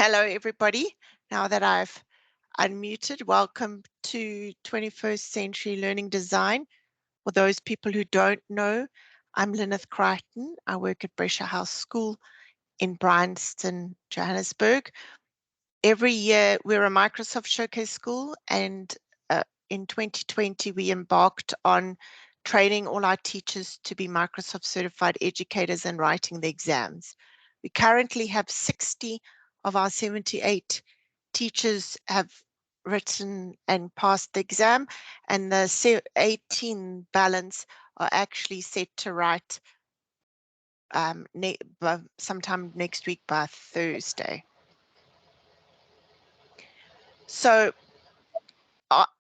Hello, everybody. Now that I've unmuted, welcome to 21st Century Learning Design. For those people who don't know, I'm Lyneth Crighton. I work at Brescia House School in Bryanston, Johannesburg. Every year, we're a Microsoft Showcase school, and in 2020, we embarked on training all our teachers to be Microsoft certified educators and writing the exams. We currently have 60 of our 78 teachers have written and passed the exam, and the 18 balance are actually set to write sometime next week by Thursday. So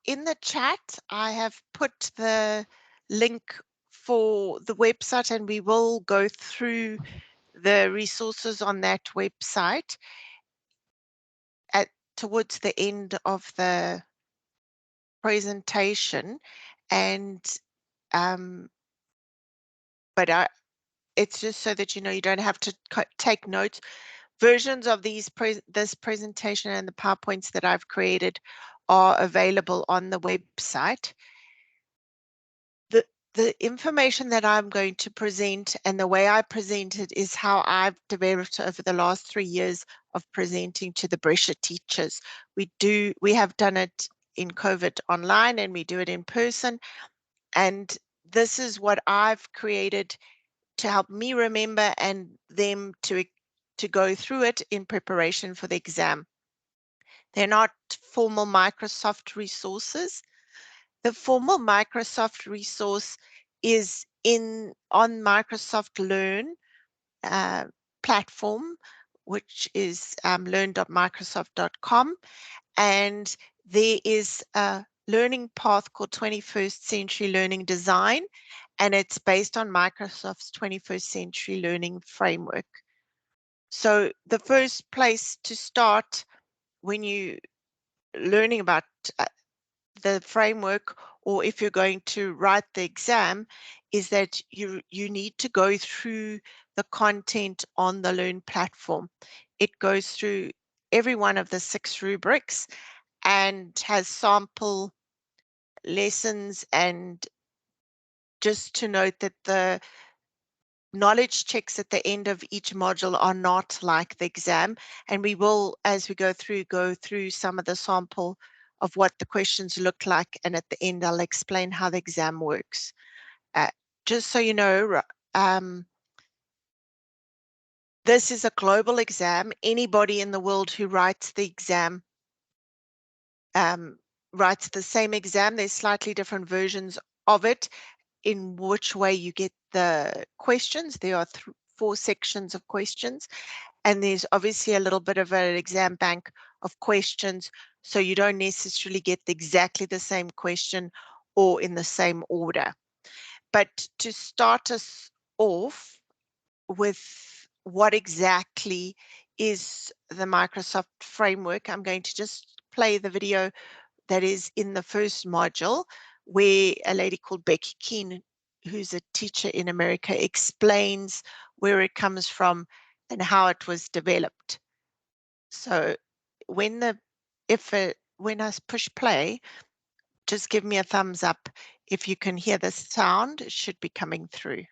in the chat, I have put the link for the website, and we will go through the resources on that website towards the end of the presentation. And it's just so that you don't have to take notes. Versions of this presentation and the PowerPoints that I've created are available on the website. The information that I'm going to present and the way I present it is how I've developed over the last 3 years of presenting to the Brescia teachers. We have done it in COVID online, and we do it in person. And this is what I've created to help me remember and them to go through it in preparation for the exam. They're not formal Microsoft resources. The formal Microsoft resource is on Microsoft Learn platform, which is learn.microsoft.com, and there is a learning path called 21st Century Learning Design, and it's based on Microsoft's 21st Century Learning Framework. So the first place to start when you learning about the framework, or if you're going to write the exam, is that you need to go through the content on the Learn platform. It goes through every one of the 6 rubrics and has sample lessons, and just to note that the knowledge checks at the end of each module are not like the exam, and we will, as we go through some of the sample of what the questions look like, and at the end I'll explain how the exam works. Just so you know, this is a global exam. Anybody in the world who writes the exam writes the same exam. There's slightly different versions of it in which way you get the questions. There are 4 sections of questions, and there's obviously a little bit of an exam bank of questions, so you don't necessarily get exactly the same question or in the same order. But to start us off with what exactly is the Microsoft framework, I'm going to just play the video that is in the first module, where a lady called Becky Keane, who's a teacher in America, explains where it comes from and how it was developed. So when I push play, just give me a thumbs up if you can hear the sound. It should be coming through.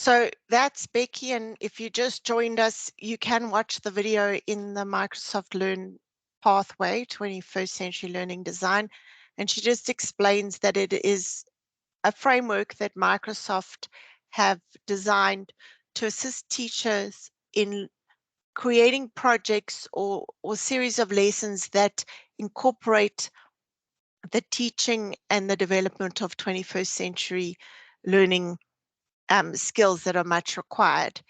So that's Becky, and if you just joined us, you can watch the video in the Microsoft Learn Pathway, 21st Century Learning Design, and she just explains that it is a framework that Microsoft have designed to assist teachers in creating projects or series of lessons that incorporate the teaching and the development of 21st century learning skills that are much required.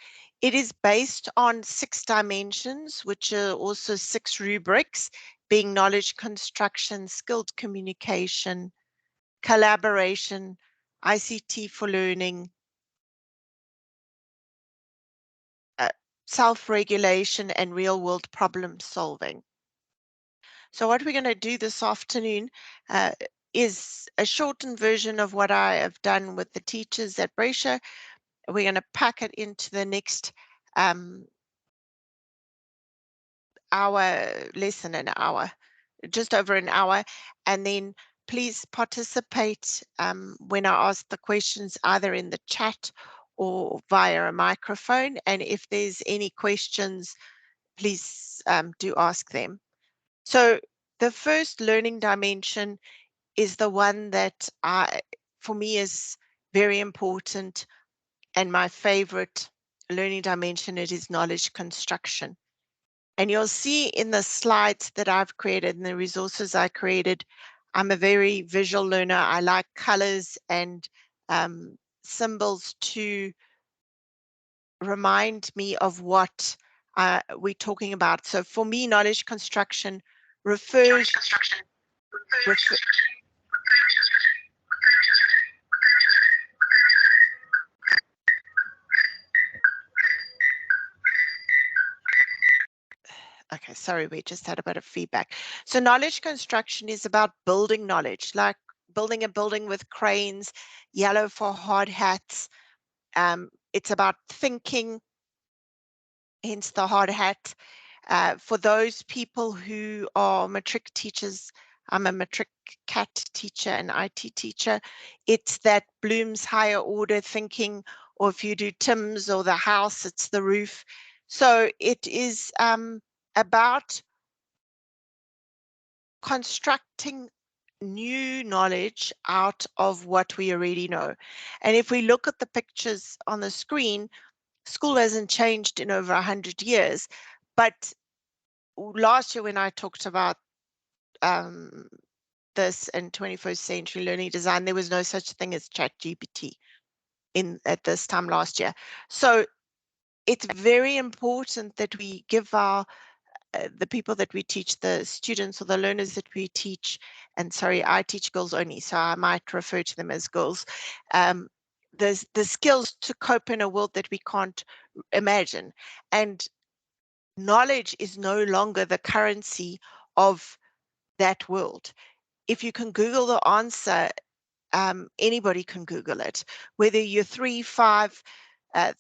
It is based on 6 dimensions, which are also 6 rubrics, being knowledge construction, skilled communication, collaboration, ICT for learning, self-regulation, and real-world problem solving. So what we're going to do this afternoon is a shortened version of what I have done with the teachers at Brescia. We're going to pack it into the next hour, less than an hour, just over an hour, and then please participate when I ask the questions either in the chat or via a microphone, and if there's any questions, please do ask them. So the first learning dimension is the one that for me is very important and my favorite learning dimension. It is knowledge construction. And you'll see in the slides that I've created and the resources I created, I'm a very visual learner. I like colors and symbols to remind me of what we're talking about. So for me, knowledge construction refers okay, sorry, we just had a bit of feedback. So knowledge construction is about building knowledge, like building a building with cranes, yellow for hard hats. It's about thinking, hence the hard hat. For those people who are matric teachers, I'm a matric CAT teacher and IT teacher. It's that Bloom's higher order thinking, or if you do Tim's or the house, it's the roof. So it is about constructing new knowledge out of what we already know. And if we look at the pictures on the screen, school hasn't changed in over 100 years. But last year when I talked about this in 21st century learning design, there was no such thing as ChatGPT at this time last year. So it's very important that we give our the people that we teach, the students or the learners that we teach, and sorry, I teach girls only, so I might refer to them as girls, the skills to cope in a world that we can't imagine. And knowledge is no longer the currency of that world. If you can Google the answer, anybody can Google it, whether you're 3, 5,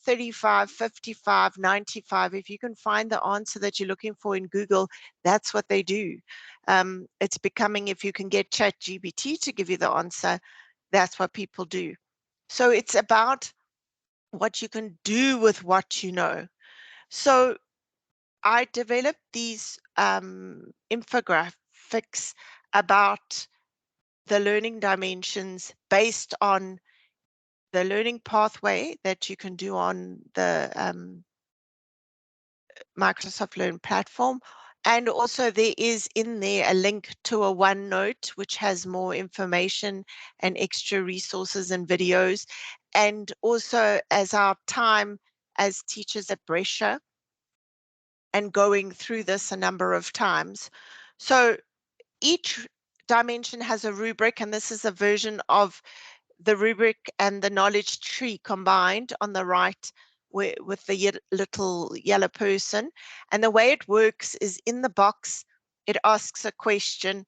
35, 55, 95, if you can find the answer that you're looking for in Google, that's what they do. It's becoming, if you can get ChatGPT to give you the answer, that's what people do. So it's about what you can do with what you know. So I developed these infographics about the learning dimensions based on the learning pathway that you can do on the Microsoft Learn platform. And also there is in there a link to a OneNote, which has more information and extra resources and videos. And also as our time as teachers at Brescia and going through this a number of times. So each dimension has a rubric, and this is a version of the rubric and the knowledge tree combined on the right with the little yellow person. And the way it works is in the box, it asks a question,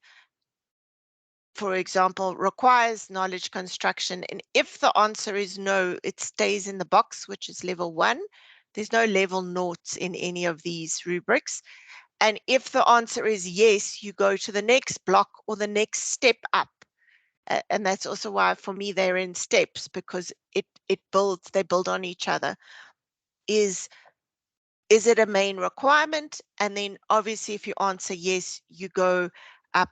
for example, requires knowledge construction. And if the answer is no, it stays in the box, which is level 1. There's no level noughts in any of these rubrics. And if the answer is yes, you go to the next block or the next step up. and that's also why for me they're in steps, because they build on each other. Is it a main requirement? And then obviously if you answer yes, you go up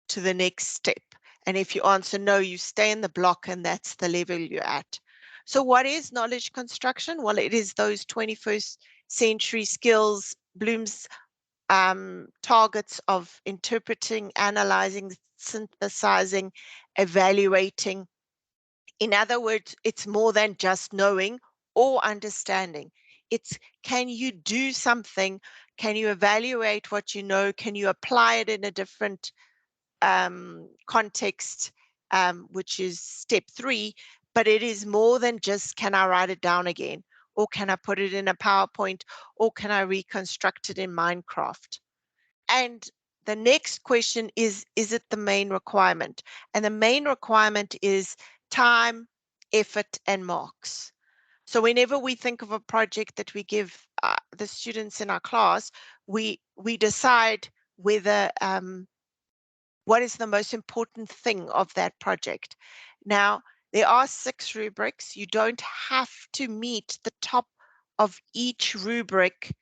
to the next step. And if you answer no, you stay in the block, and that's the level you're at. So what is knowledge construction? Well, it is those 21st century skills, Bloom's targets of interpreting, analyzing, synthesizing, evaluating. In other words, it's more than just knowing or understanding. It's, can you do something? Can you evaluate what you know? Can you apply it in a different context, which is step 3, but it is more than just, can I write it down again? Or can I put it in a PowerPoint? Or can I reconstruct it in Minecraft? And the next question is it the main requirement? And the main requirement is time, effort, and marks. So whenever we think of a project that we give the students in our class, we decide whether what is the most important thing of that project. Now, there are 6 rubrics. You don't have to meet the top of each rubric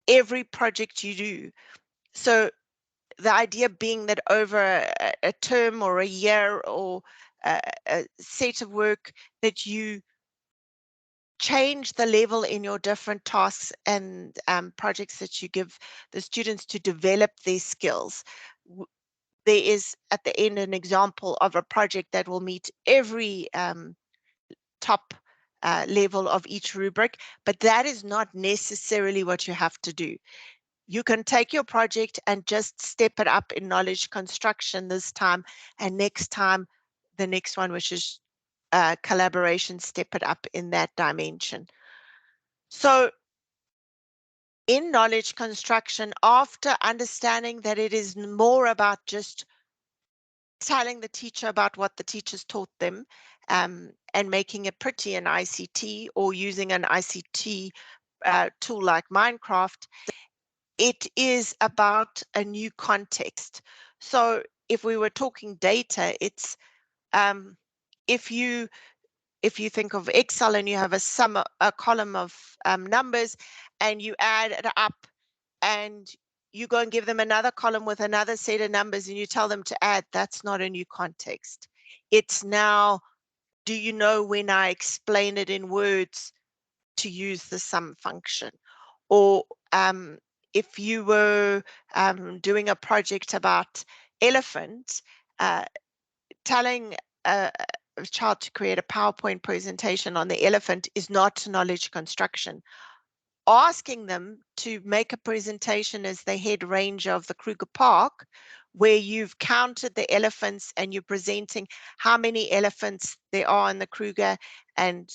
every project you do. So the idea being that over a term or a year or a set of work, that you change the level in your different tasks and projects that you give the students to develop their skills. There is at the end an example of a project that will meet every top level of each rubric, but that is not necessarily what you have to do. You can take your project and just step it up in knowledge construction this time, and next time, the next one, which is collaboration, step it up in that dimension. So in knowledge construction, after understanding that it is more about just telling the teacher about what the teachers taught them and making it pretty in ICT, or using an ICT tool like Minecraft, it is about a new context. So if we were talking data, it's if you think of Excel and you have a column of numbers, and you add it up, and you go and give them another column with another set of numbers, and you tell them to add, that's not a new context. It's now, do you know when I explain it in words to use the sum function? Or if you were doing a project about elephants, telling a child to create a PowerPoint presentation on the elephant is not knowledge construction. Asking them to make a presentation as the head ranger of the Kruger Park, where you've counted the elephants and you're presenting how many elephants there are in the Kruger, and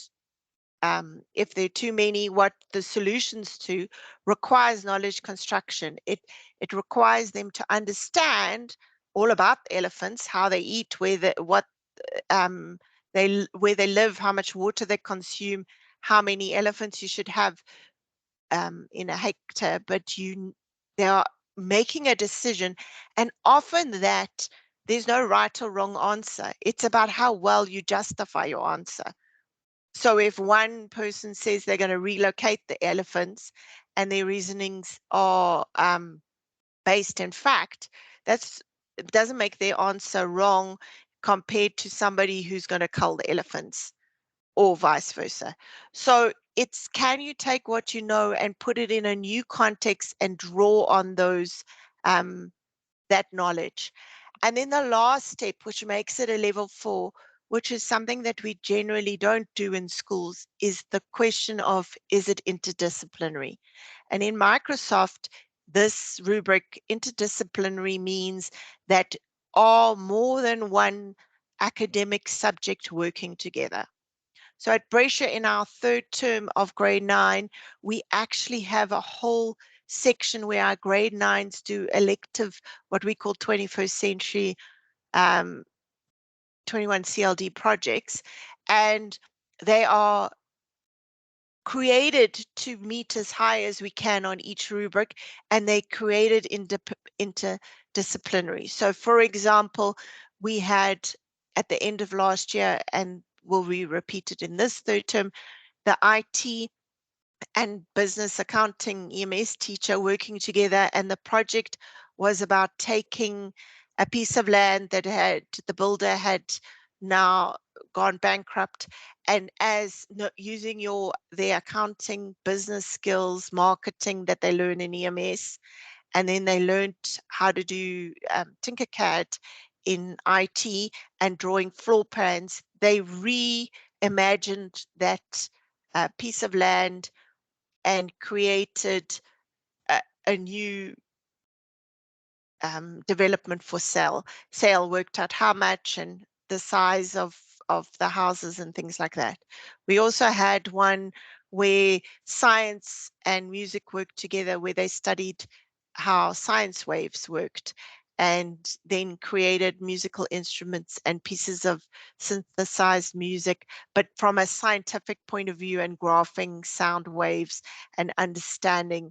if there are too many, what the solutions to, requires knowledge construction. It requires them to understand all about the elephants, how they eat, where they live, how much water they consume, how many elephants you should have in a hectare. But they are making a decision, and often that there's no right or wrong answer. It's about how well you justify your answer. So if one person says they're going to relocate the elephants and their reasonings are based in fact, it doesn't make their answer wrong compared to somebody who's going to cull the elephants, or vice versa. So it's, can you take what you know and put it in a new context and draw on those that knowledge? And then the last step, which makes it a level 4, which is something that we generally don't do in schools, is the question of, is it interdisciplinary? And in Microsoft, this rubric, interdisciplinary, means that are more than one academic subject working together. So at Brescia, in our 3rd term of grade 9, we actually have a whole section where our grade 9s do elective, what we call 21st century 21 CLD projects, and they are created to meet as high as we can on each rubric, and they created interdisciplinary. So for example, we had at the end of last year and will be repeated in this third term, the IT and business accounting EMS teacher working together, and the project was about taking a piece of land that the builder had now gone bankrupt, and using their accounting, business skills, marketing that they learn in EMS, and then they learned how to do Tinkercad in IT and drawing floor plans. They reimagined that piece of land and created a new development for sale. Sale worked out how much and the size of the houses and things like that. We also had one where science and music worked together, where they studied how science waves worked and then created musical instruments and pieces of synthesized music, but from a scientific point of view, and graphing sound waves and understanding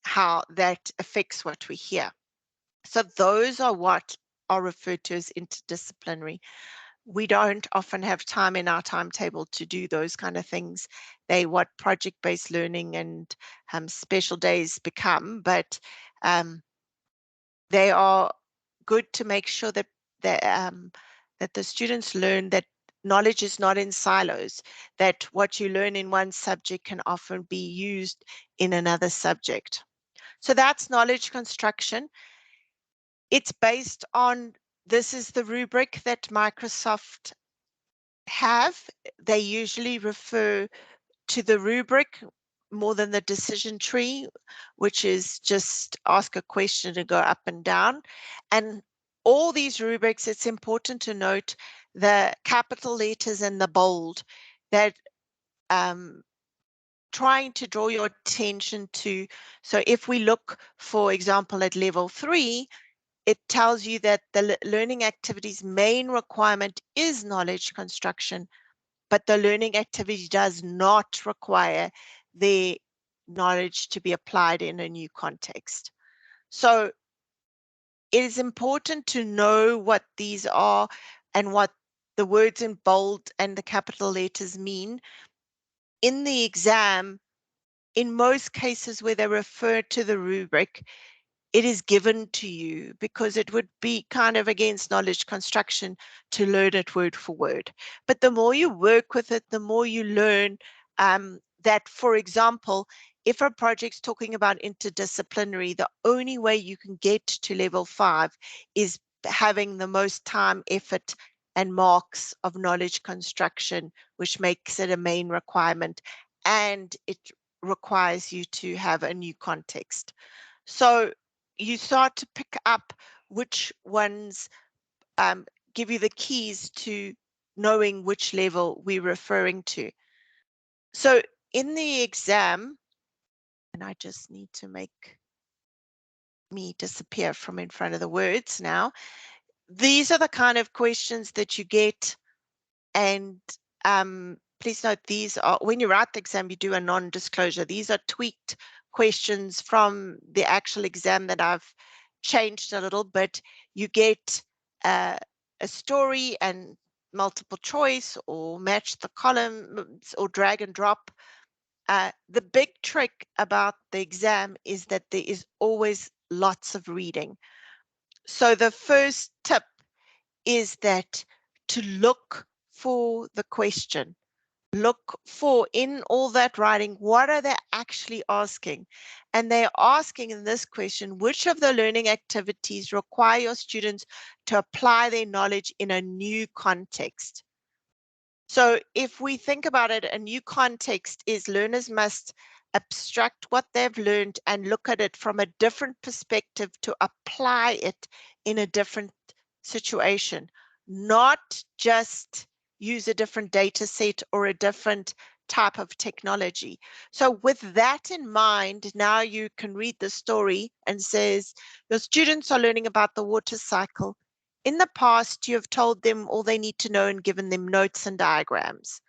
how that affects what we hear. So those are what are referred to as interdisciplinary. We don't often have time in our timetable to do those kind of things. They what project-based learning and special days become, but they are good to make sure that that the students learn that knowledge is not in silos, that what you learn in one subject can often be used in another subject. So that's knowledge construction. It's based on, this is the rubric that Microsoft have. They usually refer to the rubric more than the decision tree, which is just ask a question and go up and down. And all these rubrics, it's important to note the capital letters and the bold, that trying to draw your attention to. So if we look, for example, at level 3, it tells you that the learning activity's main requirement is knowledge construction, but the learning activity does not require the knowledge to be applied in a new context. So it is important to know what these are and what the words in bold and the capital letters mean. In the exam, in most cases where they refer to the rubric, it is given to you because it would be kind of against knowledge construction to learn it word for word. But the more you work with it, the more you learn that, for example, if a project's talking about interdisciplinary, the only way you can get to level 5 is having the most time, effort, and marks of knowledge construction, which makes it a main requirement, and it requires you to have a new context. So you start to pick up which ones give you the keys to knowing which level we're referring to. So in the exam, and I just need to make me disappear from in front of the words now, these are the kind of questions that you get. And please note, these are, when you write the exam, you do a non-disclosure. These are tweaked questions from the actual exam that I've changed a little, but you get a story and multiple choice, or match the columns, or drag and drop. The big trick about the exam is that there is always lots of reading. So the first tip is that to look for the question. Look for, in all that writing, what are they actually asking? And they're asking in this question, which of the learning activities require your students to apply their knowledge in a new context? So if we think about it, a new context is learners must abstract what they've learned and look at it from a different perspective to apply it in a different situation, not just use a different data set or a different type of technology. So with that in mind, now you can read the story and says, your students are learning about the water cycle. In the past, you have told them all they need to know and given them notes and diagrams.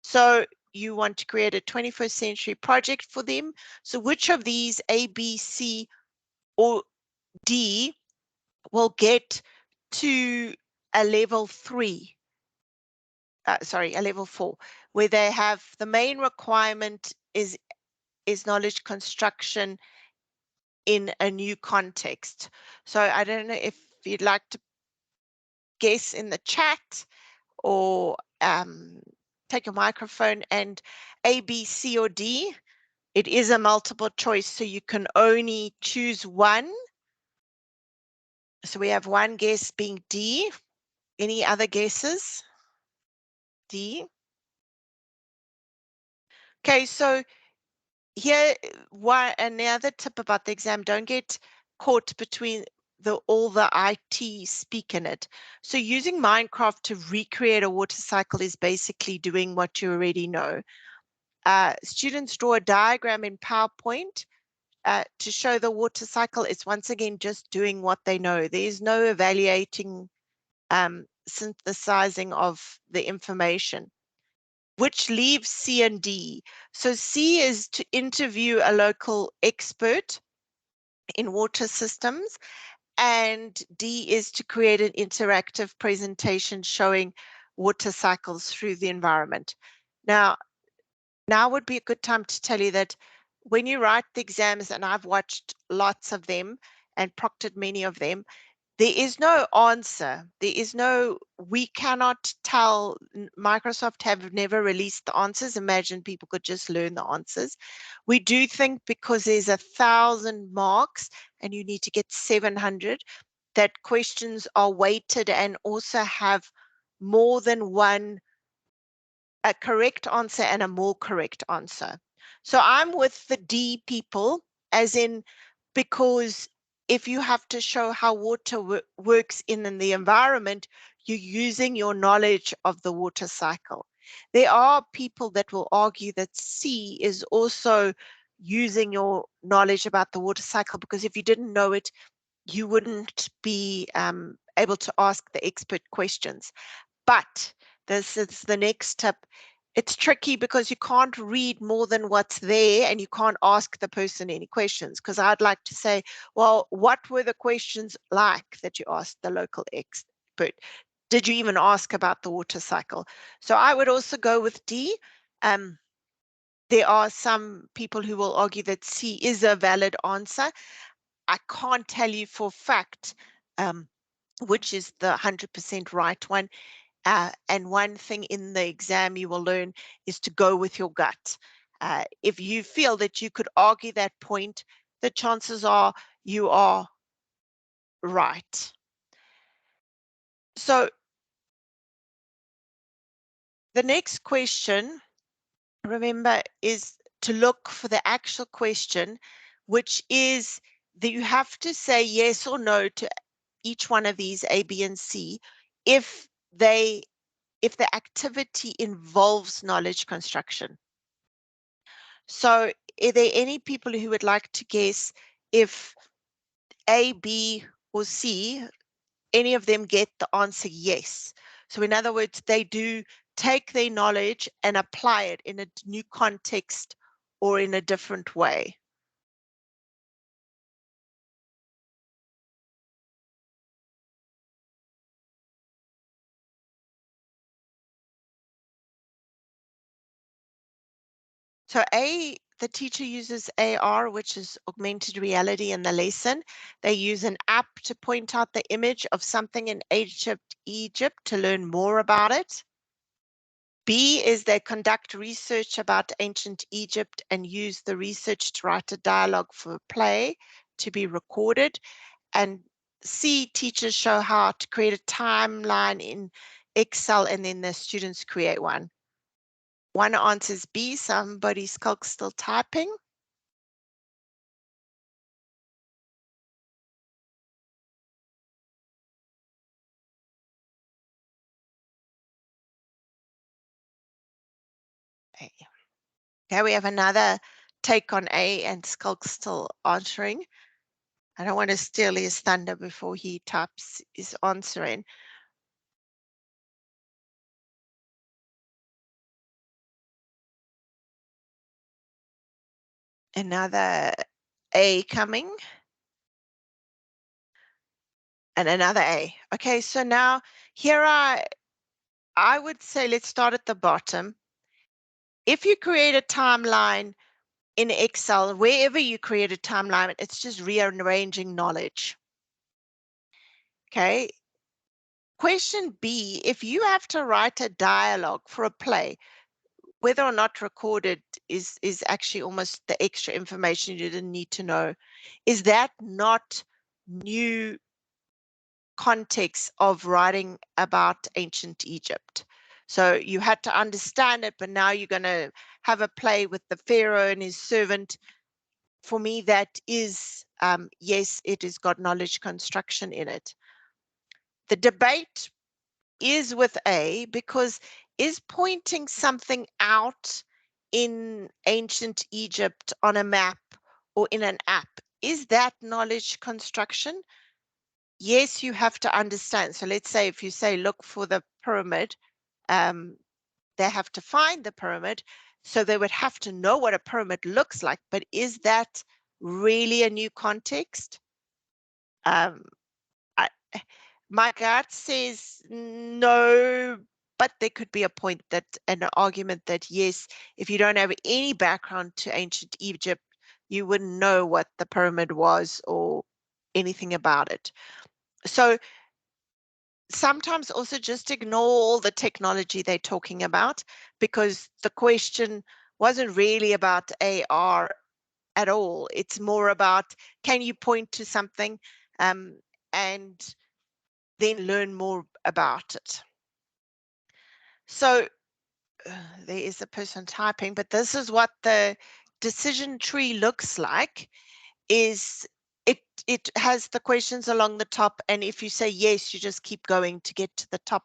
So you want to create a 21st century project for them. So which of these, A, B, C, or D, will get to a level 3, a level 4, where they have the main requirement is knowledge construction in a new context. So I don't know if you'd like to guess in the chat or take a microphone, and A, B, C, or D. It is a multiple choice, so you can only choose one. So we have one guess being D. Any other guesses? D. Okay, so here, another tip about the exam, don't get caught between all the IT speak in it. So using Minecraft to recreate a water cycle is basically doing what you already know. Students draw a diagram in PowerPoint to show the water cycle. It's once again just doing what they know. There is no evaluating, synthesizing of the information, which leaves C and D. So C is to interview a local expert in water systems, and D is to create an interactive presentation showing water cycles through the environment. Now would be a good time to tell you that when you write the exams, and I've watched lots of them and proctored many of them, there is no answer. There is no, we cannot tell. Microsoft have never released the answers. Imagine people could just learn the answers. We do think because there's 1,000 marks and you need to get 700, that questions are weighted and also have more than one, a correct answer and a more correct answer. So I'm with the D people, as in, because if you have to show how water works in the environment, you're using your knowledge of the water cycle. There are people that will argue that C is also using your knowledge about the water cycle, because if you didn't know it, you wouldn't be able to ask the expert questions. But this is the next tip. It's tricky because you can't read more than what's there, and you can't ask the person any questions, because I'd like to say, well, what were the questions like that you asked the local expert? Did you even ask about the water cycle? So I would also go with D. There are some people who will argue that C is a valid answer. I can't tell you for fact which is the 100% right one. And one thing in the exam you will learn is to go with your gut. If you feel that you could argue that point, the chances are you are right. So the next question, remember, is to look for the actual question, which is that you have to say yes or no to each one of these, A, B, and C, if the activity involves knowledge construction. So are there any people who would like to guess if A, B, or C, any of them get the answer yes? So in other words, they do take their knowledge and apply it in a new context or in a different way. So A, the teacher uses AR, which is augmented reality, in the lesson. They use an app to point out the image of something in Egypt to learn more about it. B is they conduct research about ancient Egypt and use the research to write a dialogue for a play to be recorded. And C, teachers show how to create a timeline in Excel, and then the students create one. One answers B. Somebody's still typing. Okay, we have another take on A, and Skulk's still answering. I don't want to steal his thunder before he types his answer in. Another A coming. and another A. Okay, so now here I would say let's start at the bottom. If you create a timeline in Excel, wherever you create a timeline, it's just rearranging knowledge. Okay. Question B, if you have to write a dialogue for a play, whether or not recorded is actually almost the extra information you didn't need to know. Is that not new context of writing about ancient Egypt? So you had to understand it, but now you're going to have a play with the Pharaoh and his servant. For me, that is, yes, it has got knowledge construction in it. The debate is with A, because is pointing something out in ancient Egypt on a map or in an app, is that knowledge construction? Yes, you have to understand. So let's say if you say, look for the pyramid, they have to find the pyramid. So they would have to know what a pyramid looks like. But is that really a new context? My gut says no, but there could be a point that an argument that yes, if you don't have any background to ancient Egypt, you wouldn't know what the pyramid was or anything about it. So sometimes also just ignore all the technology they're talking about, because the question wasn't really about AR at all. It's more about, can you point to something and then learn more about it. So there is a person typing, but this is what the decision tree looks like. Is it has the questions along the top, and if you say yes, you just keep going to get to the top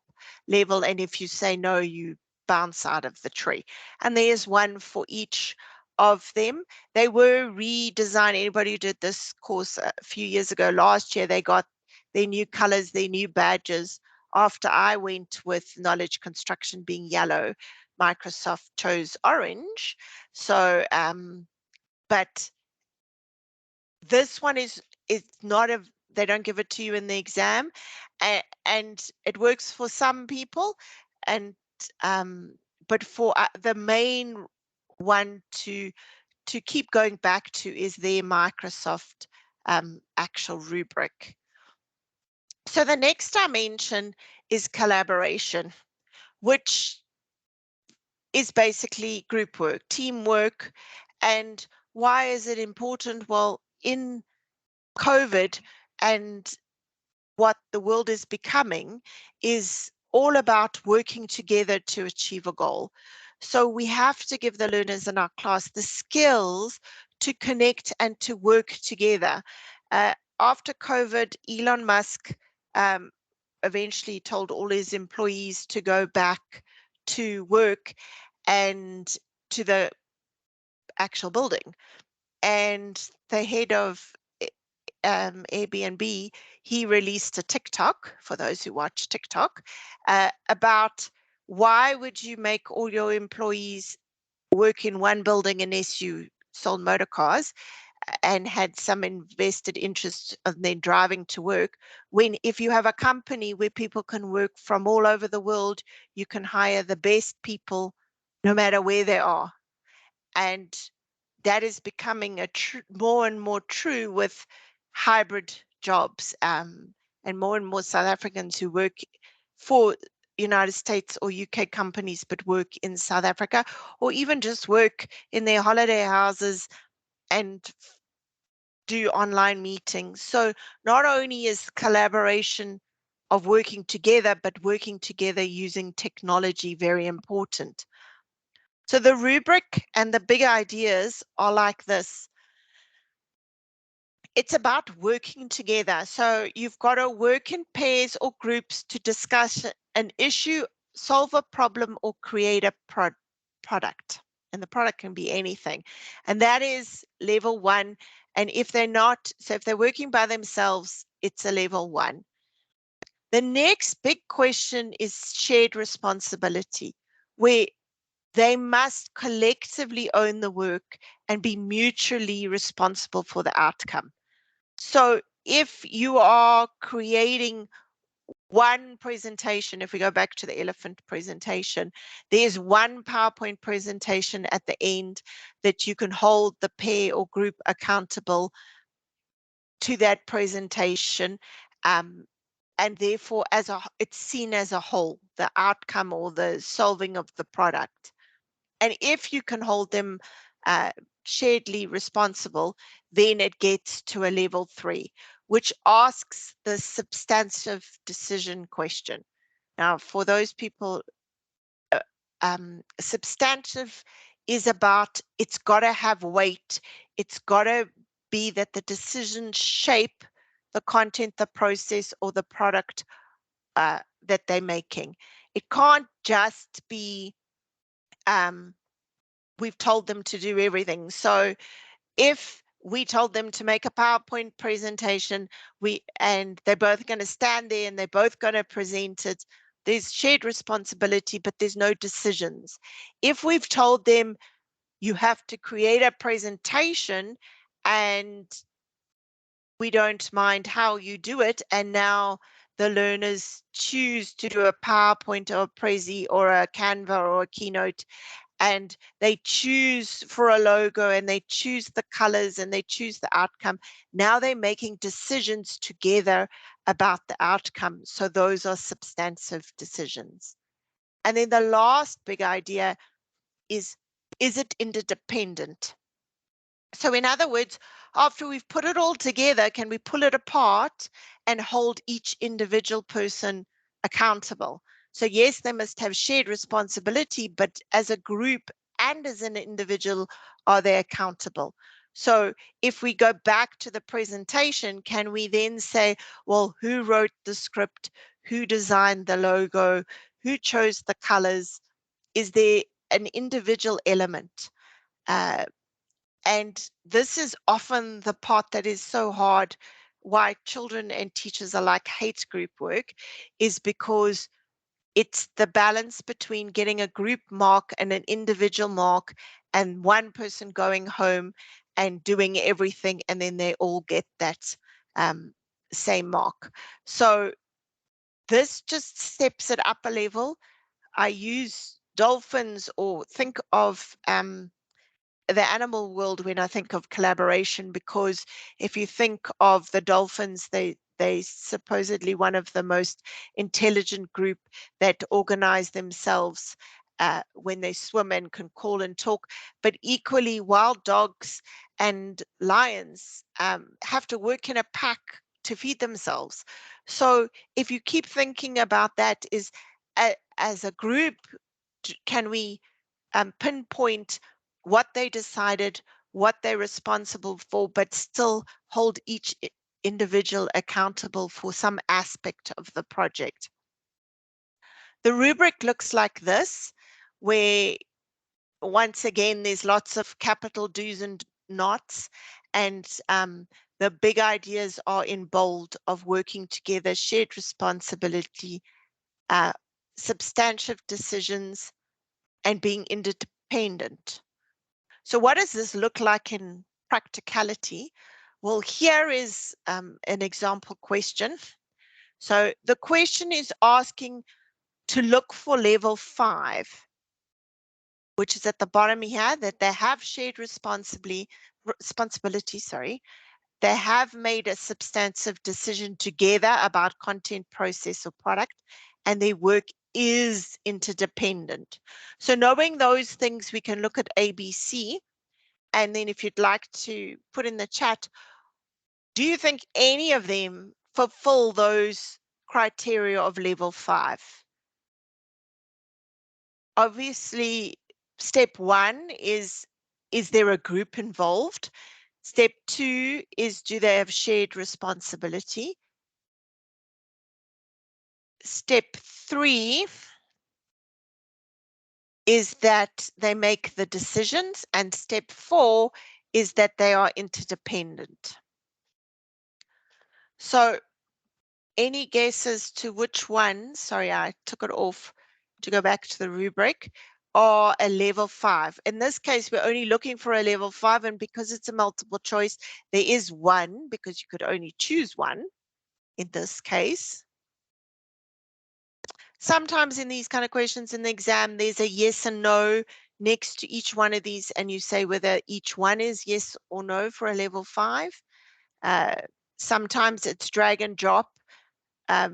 level, and if you say no, you bounce out of the tree. And there's one for each of them. They were redesigned. Anybody who did this course a few years ago, last year, they got their new colors, their new badges. After I went with knowledge construction being yellow, Microsoft chose orange. So but this one is not a, they don't give it to you in the exam, and it works for some people, and but for the main one to keep going back to is their Microsoft actual rubric. So the next dimension is collaboration, which is basically group work, teamwork. And why is it important? Well, in COVID and what the world is becoming is all about working together to achieve a goal. So we have to give the learners in our class the skills to connect and to work together. After COVID, Elon Musk eventually told all his employees to go back to work and to the actual building. And the head of Airbnb, he released a TikTok, for those who watch TikTok, about why would you make all your employees work in one building unless you sold motor cars and had some invested interest in then driving to work, when if you have a company where people can work from all over the world, you can hire the best people no matter where they are. And that is becoming a more and more true with hybrid jobs, and more and more South Africans who work for United States or UK companies but work in South Africa, or even just work in their holiday houses and do online meetings. So not only is collaboration of working together, but working together using technology very important. So the rubric and the big ideas are like this. It's about working together. So you've got to work in pairs or groups to discuss an issue, solve a problem, or create a product. And the product can be anything. And that is level 1. And if they're not, so if they're working by themselves, it's a level 1. The next big question is shared responsibility, where they must collectively own the work and be mutually responsible for the outcome. So if you are creating one presentation, if we go back to the elephant presentation, there's one PowerPoint presentation at the end that you can hold the pair or group accountable to that presentation, and therefore it's seen as a whole, the outcome or the solving of the product. And if you can hold them sharedly responsible, then it gets to a level 3, which asks the substantive decision question. Now, for those people, substantive is about, it's got to have weight. It's got to be that the decisions shape the content, the process, or the product that they're making. It can't just be, we've told them to do everything. So if we told them to make a PowerPoint presentation, and they're both going to stand there and they're both going to present it, there's shared responsibility, but there's no decisions. If we've told them you have to create a presentation and we don't mind how you do it, and now the learners choose to do a PowerPoint or a Prezi or a Canva or a Keynote, and they choose for a logo and they choose the colors and they choose the outcome. Now they're making decisions together about the outcome. So those are substantive decisions. And then the last big idea is it interdependent? So in other words, after we've put it all together, can we pull it apart and hold each individual person accountable? So yes, they must have shared responsibility, but as a group and as an individual, are they accountable? So if we go back to the presentation, can we then say, well, who wrote the script? Who designed the logo? Who chose the colors? Is there an individual element? And this is often the part that is so hard, why children and teachers are like hate group work, is because it's the balance between getting a group mark and an individual mark, and one person going home and doing everything, and then they all get that same mark. So this just steps it up a level. I use dolphins, or think of the animal world when I think of collaboration, because if you think of the dolphins, they supposedly one of the most intelligent group that organize themselves when they swim and can call and talk. But equally, wild dogs and lions have to work in a pack to feed themselves. So if you keep thinking about that, is as a group, can we pinpoint what they decided, what they're responsible for, but still hold each individual accountable for some aspect of the project? The rubric looks like this, where once again, there's lots of capital do's and nots, and the big ideas are in bold of working together, shared responsibility, substantive decisions, and being interdependent. So what does this look like in practicality? Well, here is an example question. So the question is asking to look for level 5, which is at the bottom here, that they have shared responsibility, they have made a substantive decision together about content, process, or product, and their work is interdependent. So knowing those things, we can look at ABC. And then if you'd like to put in the chat, do you think any of them fulfill those criteria of level 5? Obviously, step 1 is there a group involved? Step 2 is, do they have shared responsibility? Step 3 is that they make the decisions, and step 4 is that they are interdependent. So any guesses to which one? Sorry, I took it off to go back to the rubric. are a level 5. In this case, we're only looking for a level 5, and because it's a multiple choice, there is one, because you could only choose one in this case. Sometimes in these kind of questions in the exam, there's a yes and no next to each one of these, and you say whether each one is yes or no for a level 5. Sometimes it's drag and drop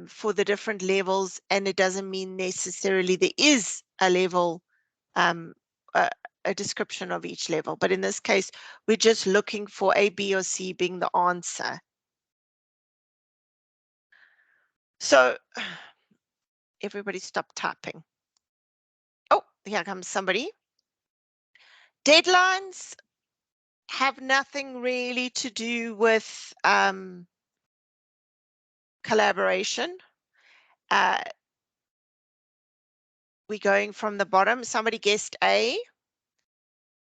for the different levels, and it doesn't mean necessarily there is a level, a description of each level. But in this case, we're just looking for A, B, or C being the answer. So everybody stop typing. Oh, here comes somebody. Deadlines have nothing really to do with collaboration. We're going from the bottom. Somebody guessed A.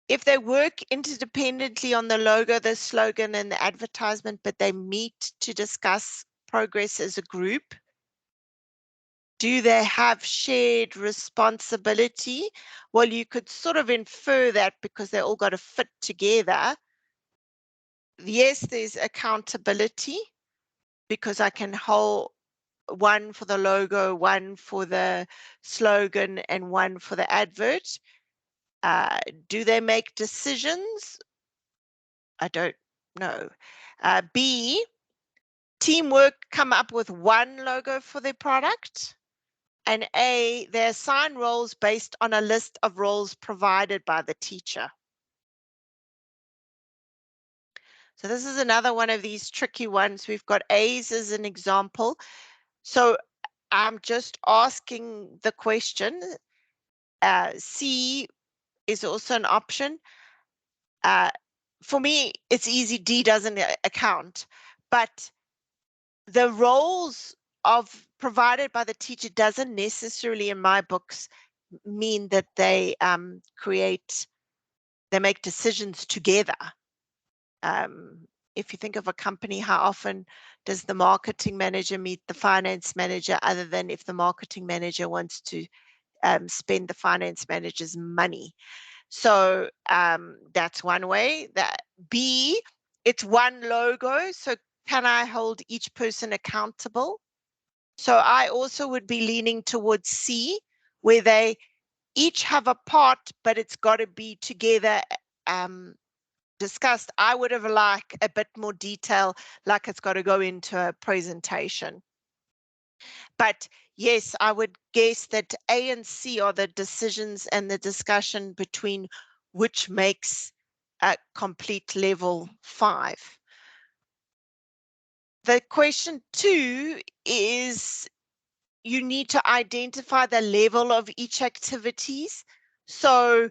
If they work interdependently on the logo, the slogan, and the advertisement, but they meet to discuss progress as a group, do they have shared responsibility? Well, you could sort of infer that because they all got to fit together. Yes, there's accountability because I can hold one for the logo, one for the slogan, and one for the advert. Do they make decisions? I don't know. B, teamwork come up with one logo for their product. And A, they assign roles based on a list of roles provided by the teacher. So this is another one of these tricky ones. We've got A's as an example. So I'm just asking the question. C is also an option. For me, it's easy. D doesn't account, but the roles of provided by the teacher doesn't necessarily, in my books, mean that they they make decisions together. If you think of a company, how often does the marketing manager meet the finance manager, other than if the marketing manager wants to spend the finance manager's money? So that's one way. That B, it's one logo. So can I hold each person accountable? So I also would be leaning towards C, where they each have a part, but it's got to be together discussed. I would have liked a bit more detail, like it's got to go into a presentation. But yes, I would guess that A and C are the decisions and the discussion between which makes a complete level 5. The question 2 is you need to identify the level of each activities. So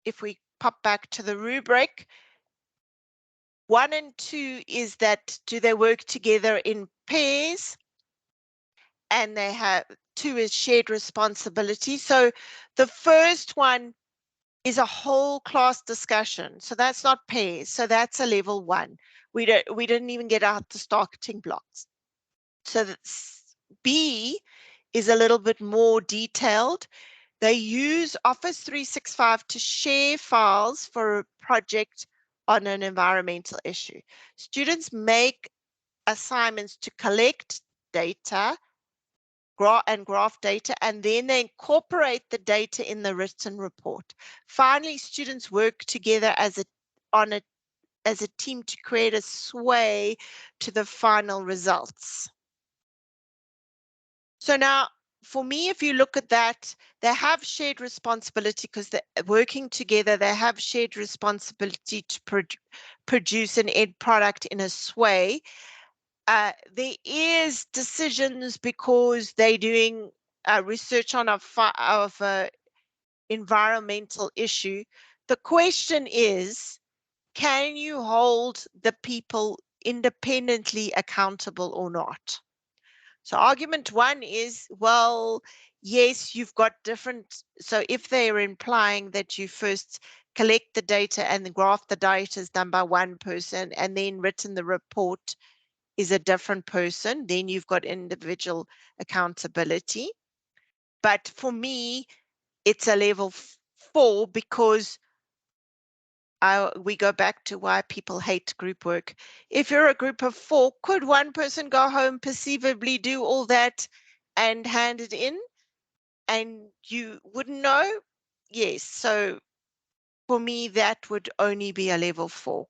if we pop back to the rubric, 1 and 2 is that do they work together in pairs? And they have 2 is shared responsibility. So the first one is a whole class discussion. So that's not pairs. So that's a level 1. We didn't even get out the starting blocks. So that's B is a little bit more detailed. They use Office 365 to share files for a project on an environmental issue. Students make assignments to collect data and graph data, and then they incorporate the data in the written report. Finally, students work together as a team to create a sway to the final results. So now, for me, if you look at that, they have shared responsibility because they're working together. They have shared responsibility to produce an end product in a sway. There is decisions because they're doing research on a environmental issue. The question is, can you hold the people independently accountable or not? So argument 1 is, well, yes, you've got different. So if they're implying that you first collect the data and the graph the data is done by one person and then written the report is a different person, then you've got individual accountability. But for me, it's a level 4 because we go back to why people hate group work. If you're a group of 4, could one person go home, perceivably do all that and hand it in and you wouldn't know? Yes. So for me, that would only be a level 4,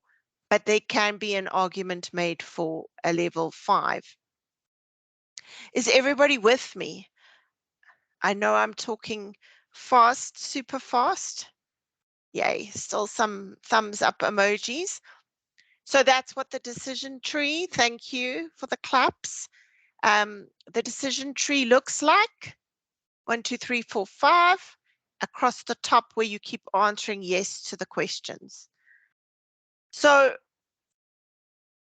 but there can be an argument made for a level 5. Is everybody with me? I know I'm talking fast, super fast. Yay, still some thumbs up emojis. So that's what the decision tree, thank you for the claps. The decision tree looks like 1, 2, 3, 4, 5 across the top where you keep answering yes to the questions. So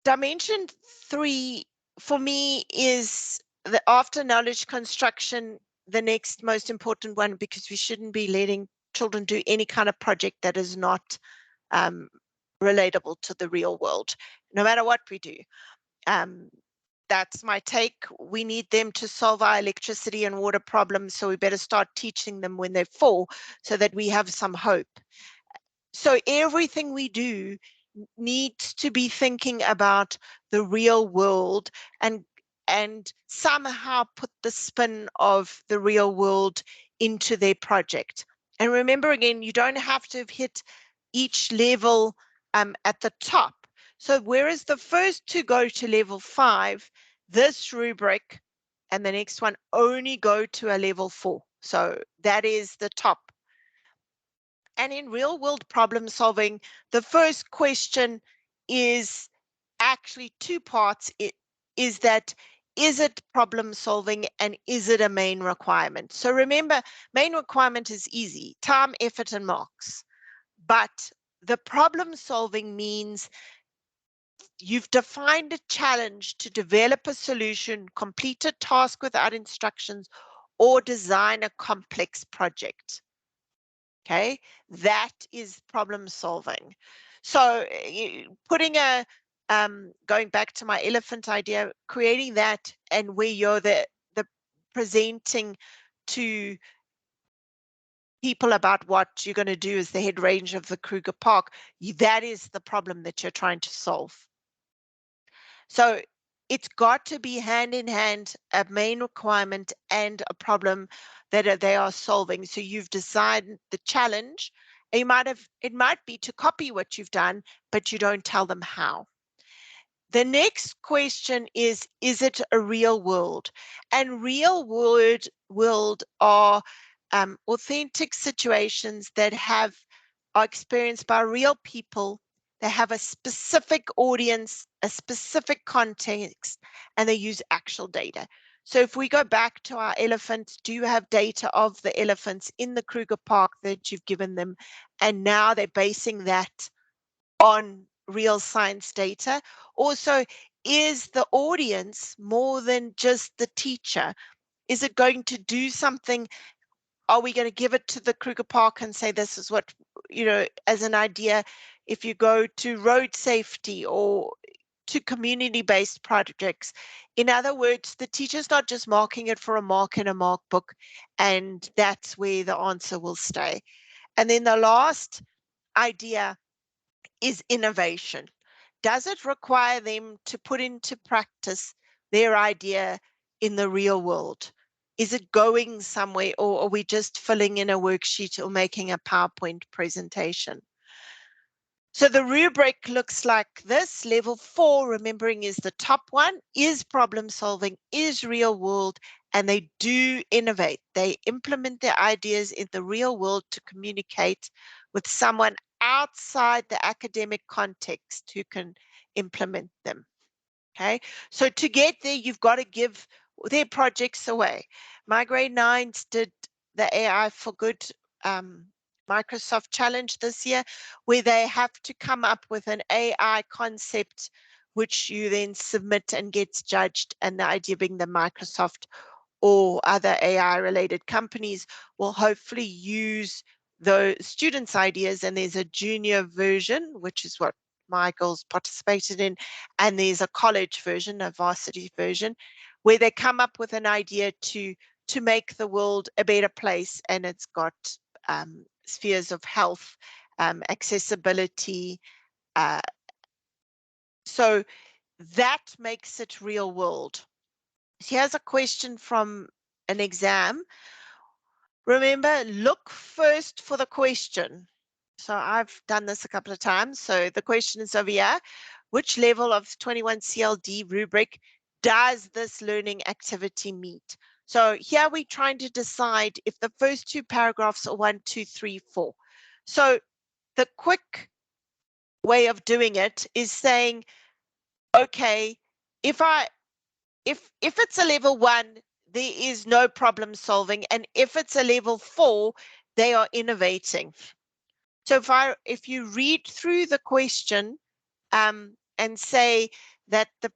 dimension 3 for me is the after knowledge construction, the next most important one, because we shouldn't be letting children do any kind of project that is not relatable to the real world, no matter what we do. That's my take. We need them to solve our electricity and water problems, so we better start teaching them when they're 4 so that we have some hope. So everything we do needs to be thinking about the real world and somehow put the spin of the real world into their project. And remember, again, you don't have to have hit each level at the top. So whereas the first 2 go to level 5, this rubric and the next one only go to a level 4. So that is the top. And in real world problem solving, the first question is actually 2 parts. Is it problem solving and is it a main requirement? So remember, main requirement is easy, time, effort, and marks. But the problem solving means you've defined a challenge to develop a solution, complete a task without instructions, or design a complex project. Okay, that is problem solving. So putting a, going back to my elephant idea, creating that and where you're the presenting to people about what you're going to do as the head ranger of the Kruger Park, that is the problem that you're trying to solve. So it's got to be hand in hand, a main requirement and a problem that they are solving. So you've decided the challenge. It might be to copy what you've done, but you don't tell them how. The next question is it a real world? And real world are authentic situations that are experienced by real people. They have a specific audience, a specific context, and they use actual data. So if we go back to our elephants, do you have data of the elephants in the Kruger Park that you've given them? And now they're basing that on real science data. Also, is the audience more than just the teacher? Is it going to do something? Are we going to give it to the Kruger Park and say, this is what, as an idea, if you go to road safety or to community-based projects? In other words, the teacher's not just marking it for a mark in a mark book, and that's where the answer will stay. And then the last idea is innovation. Does it require them to put into practice their idea in the real world? Is it going somewhere, or are we just filling in a worksheet or making a PowerPoint presentation? So the rubric looks like this. Level 4, remembering, is the top one, is problem solving, is real world, and they do innovate. They implement their ideas in the real world to communicate with someone outside the academic context who can implement them. Okay, so to get there, you've got to give their projects away. My grade 9s did the AI for Good Microsoft Challenge this year, where they have to come up with an AI concept, which you then submit and gets judged, and the idea being the Microsoft or other AI related companies will hopefully use the students' ideas, and there's a junior version, which is what my girls participated in, and there's a college version, a varsity version, where they come up with an idea to to make the world a better place, and it's got spheres of health, accessibility. So that makes it real world. So here's a question from an exam. Remember, look first for the question. So I've done this a couple of times. So the question is over here. Which level of 21 CLD rubric does this learning activity meet? So here we're trying to decide if the first two paragraphs are 1, 2, 3, 4. So the quick way of doing it is saying, okay, if it's a level 1, there is no problem solving, and if it's a level 4, they are innovating. So if you read through the question and say that the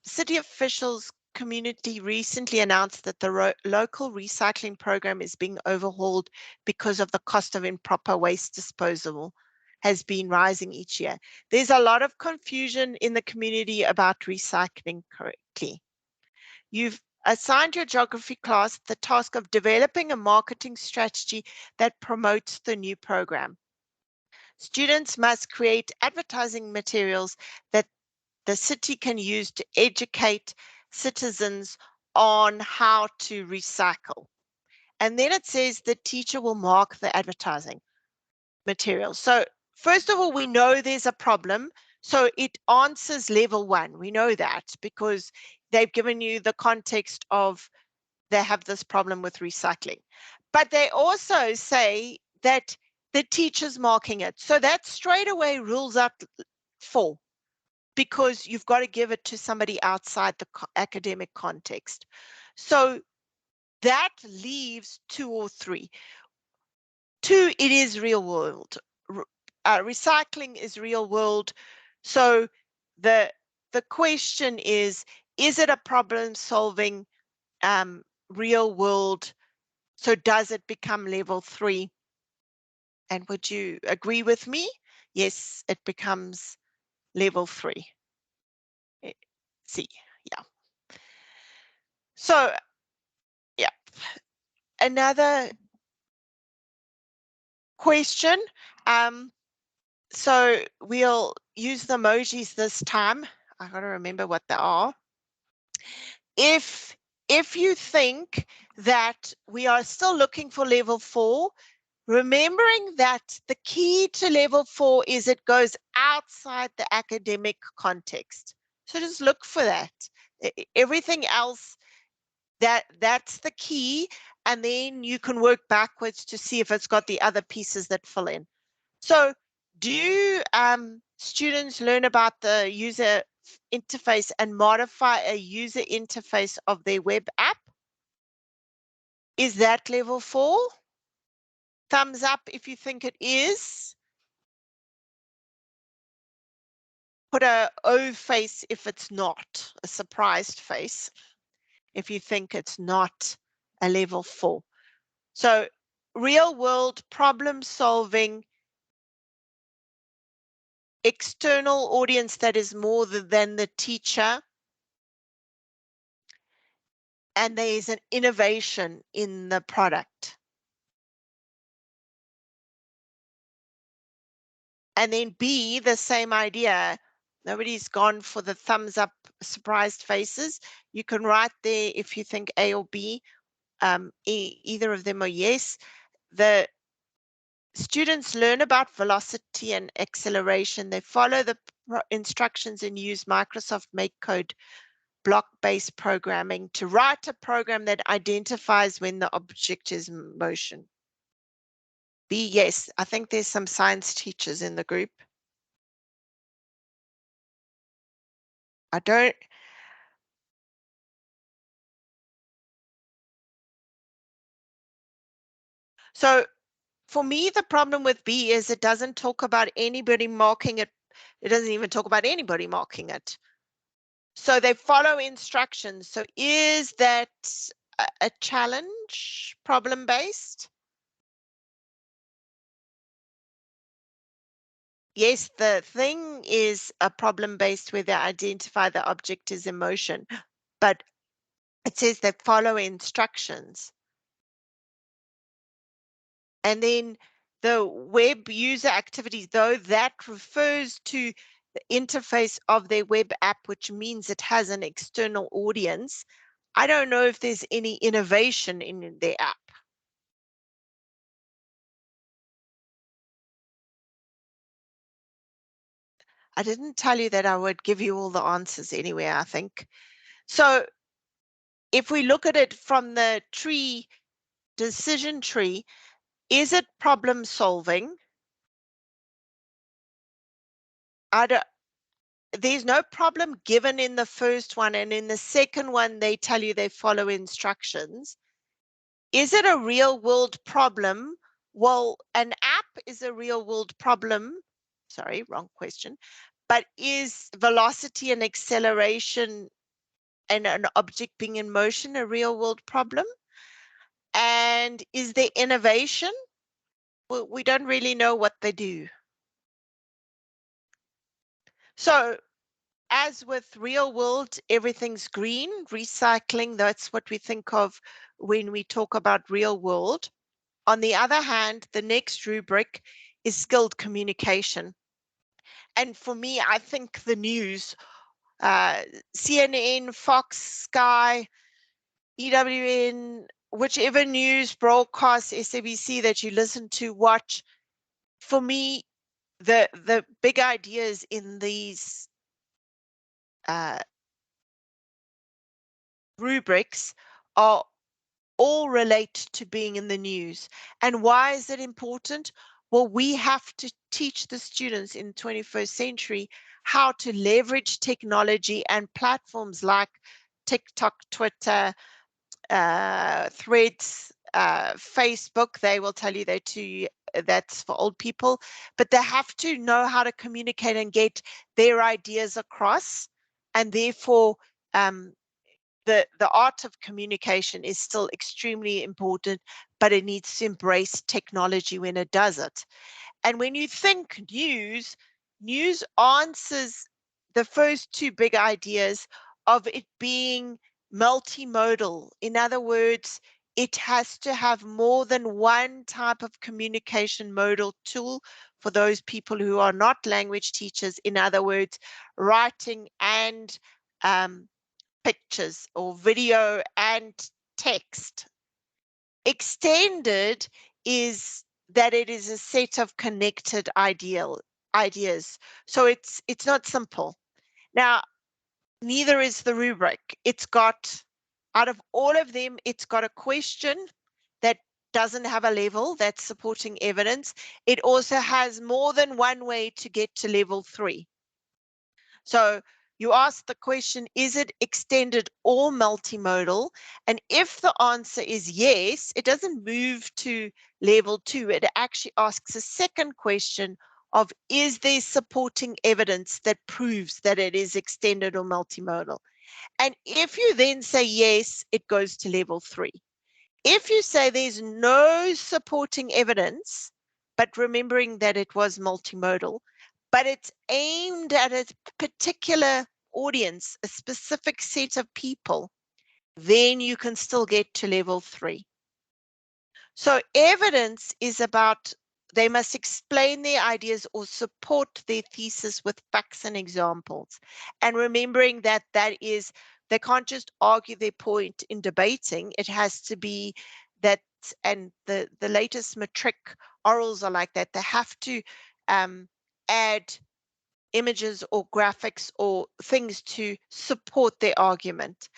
city officials community recently announced that the local recycling program is being overhauled because of the cost of improper waste disposal has been rising each year. There's a lot of confusion in the community about recycling correctly. You've assigned your geography class the task of developing a marketing strategy that promotes the new program. Students must create advertising materials that the city can use to educate citizens on how to recycle. And then it says the teacher will mark the advertising material. So first of all, we know there's a problem. So it answers level 1. We know that because they've given you the context of they have this problem with recycling. But they also say that the teacher's marking it. So that straight away rules out 4, because you've got to give it to somebody outside the academic context. So that leaves 2 or 3. 2, it is real world. Recycling is real world. So the question is it a problem solving real world? So does it become level 3? And would you agree with me? Yes, it becomes level 3. See, yeah. So, yeah. Another question. So we'll use the emojis this time. I got to remember what they are. If you think that we are still looking for level 4, remembering that the key to level 4 is it goes outside the academic context. So just look for that. Everything else, that's the key, and then you can work backwards to see if it's got the other pieces that fill in. So do students learn about the user interface and modify a user interface of their web app? Is that level 4? Thumbs up if you think it is. Put a O face if it's not, a surprised face, if you think it's not a level 4. So real world problem solving, external audience that is more than the teacher, and there is an innovation in the product. And then B, the same idea. Nobody's gone for the thumbs up surprised faces. You can write there if you think A or B. Either of them are yes. The students learn about velocity and acceleration. They follow the instructions and use Microsoft MakeCode block-based programming to write a program that identifies when the object is in motion. B, yes. I think there's some science teachers in the group. I don't. So for me, the problem with B is it doesn't talk about anybody marking it. It doesn't even talk about anybody marking it. So they follow instructions. So is that a challenge, problem-based? Yes, the thing is a problem-based where they identify the object is in motion, but it says they follow instructions. And then the web user activities, though, that refers to the interface of their web app, which means it has an external audience. I don't know if there's any innovation in their app. I didn't tell you that I would give you all the answers anyway, I think. So if we look at it from the tree, decision tree, is it problem solving? There's no problem given in the first one, and in the second one, they tell you they follow instructions. Is it a real world problem? Well, an app is a real world problem. Sorry, wrong question. But is velocity and acceleration and an object being in motion a real world problem? And is there innovation? Well, we don't really know what they do. So as with real world, everything's green, recycling, that's what we think of when we talk about real world. On the other hand, the next rubric is skilled communication. And for me, I think the news, CNN, Fox, Sky, EWN, whichever news broadcast, SABC that you listen to, watch, for me, the big ideas in these rubrics are all relate to being in the news. And why is it important? Well, we have to teach the students in the 21st century how to leverage technology and platforms like TikTok, Twitter, Threads, Facebook. They will tell you that's for old people, but they have to know how to communicate and get their ideas across. And therefore, the art of communication is still extremely important, but it needs to embrace technology when it does it. And when you think news answers the first two big ideas of it being multimodal. In other words, it has to have more than one type of communication modal tool for those people who are not language teachers. In other words, writing and pictures or video and text. Extended is that it is a set of connected ideas. So it's not simple. Now, neither is the rubric. It's got, out of all of them, it's got a question that doesn't have a level that's supporting evidence. It also has more than one way to get to level 3. So you ask the question, is it extended or multimodal? And if the answer is yes, it doesn't move to level 2. It actually asks a second question of, is there supporting evidence that proves that it is extended or multimodal? And if you then say yes, it goes to level 3. If you say there's no supporting evidence, but remembering that it was multimodal, but it's aimed at a particular audience, a specific set of people, then you can still get to level 3. So evidence is about, they must explain their ideas or support their thesis with facts and examples. And remembering that is, they can't just argue their point in debating. It has to be that, and the latest matric orals are like that. They have to add images or graphics or things to support their argument.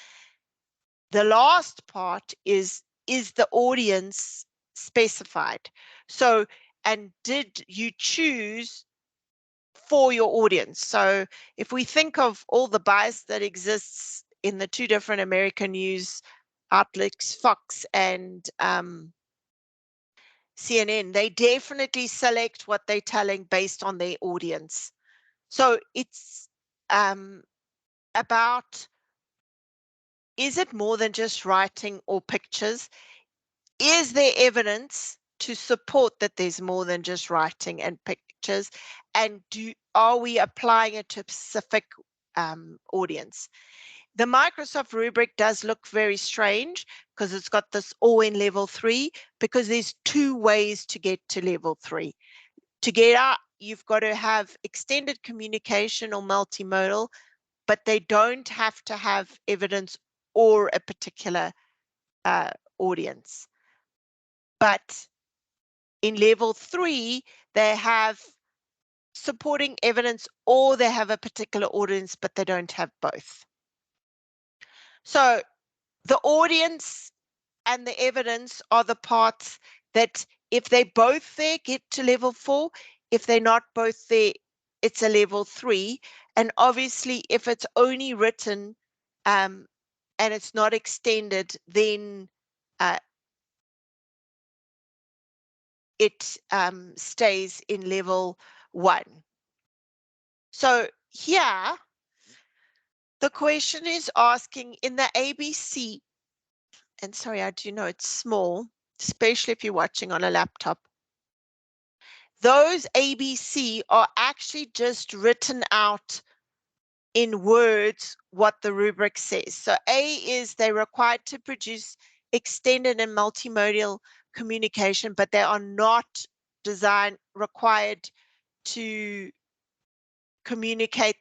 The last part is the audience specified? So, and did you choose for your audience? So if we think of all the bias that exists in the two different American news outlets, Fox and CNN, they definitely select what they're telling based on their audience. So it's about, is it more than just writing or pictures? Is there evidence to support that there's more than just writing and pictures? And are we applying it to a specific audience? The Microsoft rubric does look very strange because it's got this all in level 3, because there's 2 ways to get to level 3. To get out, you've got to have extended communication or multimodal, but they don't have to have evidence or a particular audience. But in level 3, they have supporting evidence or they have a particular audience, but they don't have both. So the audience and the evidence are the parts that if they're both there, get to level 4. If they're not both there, it's a level 3. And obviously, if it's only written and it's not extended, then it stays in level 1. So here, the question is asking in the ABC, and sorry, I do know it's small, especially if you're watching on a laptop. Those ABC are actually just written out in words what the rubric says. So A is they're required to produce extended and multimodal communication, but they are not required to communicate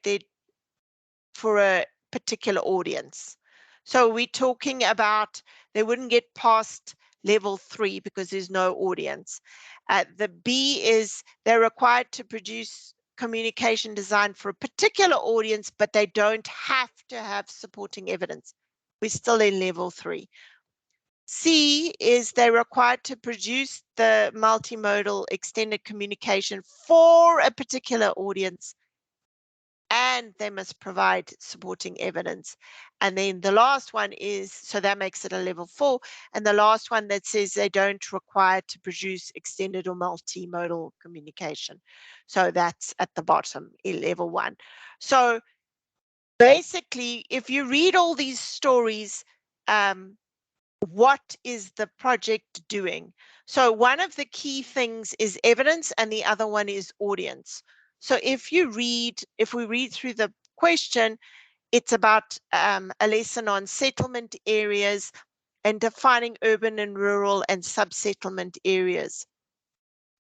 for a particular audience. So we're talking about they wouldn't get past level 3 because there's no audience. The B is they're required to produce communication designed for a particular audience, but they don't have to have supporting evidence. We're still in level 3. C is they're required to produce the multimodal extended communication for a particular audience, and they must provide supporting evidence. And then the last one is, so that makes it a level 4. And the last one that says they don't require to produce extended or multimodal communication. So that's at the bottom in level 1. So basically, if you read all these stories, what is the project doing? So one of the key things is evidence and the other one is audience. So if we read through the question, it's about a lesson on settlement areas and defining urban and rural and sub-settlement areas.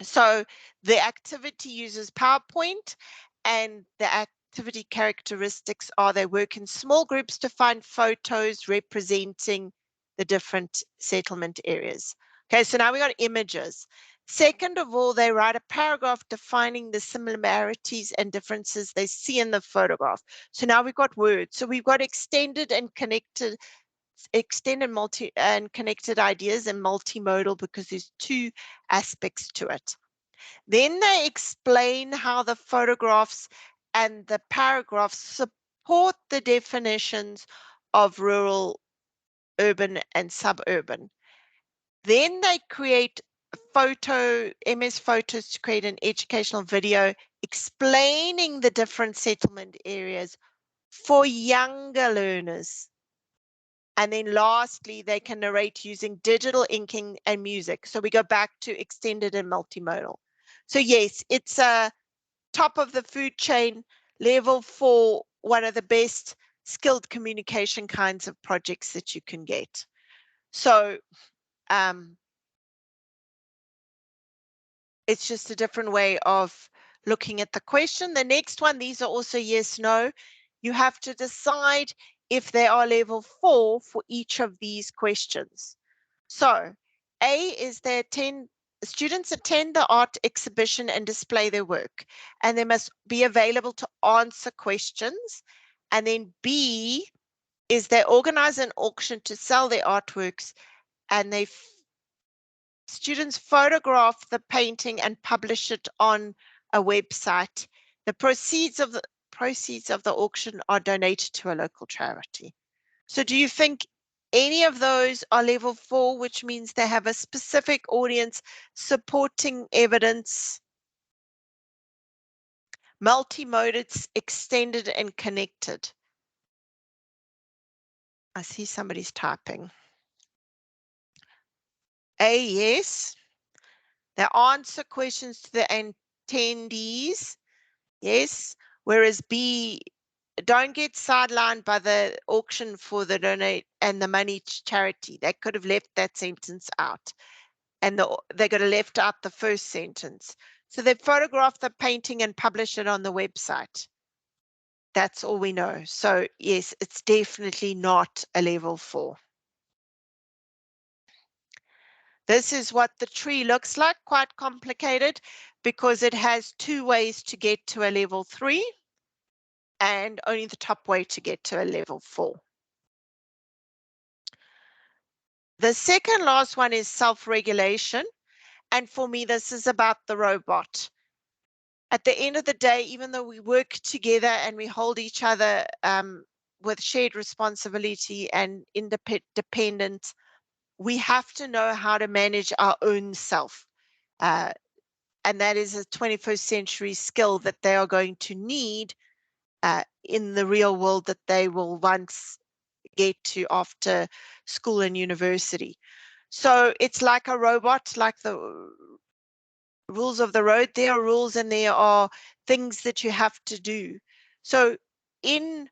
So the activity uses PowerPoint, and the activity characteristics are they work in small groups to find photos representing the different settlement areas. Okay, so now we got images. Second of all, they write a paragraph defining the similarities and differences they see in the photograph. So now we've got words. So we've got extended and connected ideas and multimodal because there's 2 aspects to it. Then they explain how the photographs and the paragraphs support the definitions of rural, urban, and suburban. Then they create MS Photos to create an educational video explaining the different settlement areas for younger learners. And then lastly, they can narrate using digital inking and music. So we go back to extended and multimodal. So yes, it's a top of the food chain, level 4, one of the best skilled communication kinds of projects that you can get. So it's just a different way of looking at the question. The next one, these are also yes, no. You have to decide if they are level 4 for each of these questions. So A is students attend the art exhibition and display their work, and they must be available to answer questions. And then B is they organize an auction to sell their artworks, and students photograph the painting and publish it on a website. The proceeds of the auction are donated to a local charity. So do you think any of those are level 4, which means they have a specific audience, supporting evidence, multimodal, extended and connected? I see somebody's typing. A, yes. They answer questions to the attendees, yes. Whereas B don't get sidelined by the auction for the donate and the money to charity. They could have left that sentence out, and they could have left out the first sentence. So they photographed the painting and published it on the website. That's all we know. So yes, it's definitely not a level 4. This is what the tree looks like, quite complicated because it has 2 ways to get to a level 3 and only the top way to get to a level 4. The second last one is self-regulation. And for me, this is about the robot. At the end of the day, even though we work together and we hold each other with shared responsibility and independence, we have to know how to manage our own self. And that is a 21st century skill that they are going to need in the real world that they will once get to after school and university. So it's like a robot, like the rules of the road. There are rules and there are things that you have to do. So in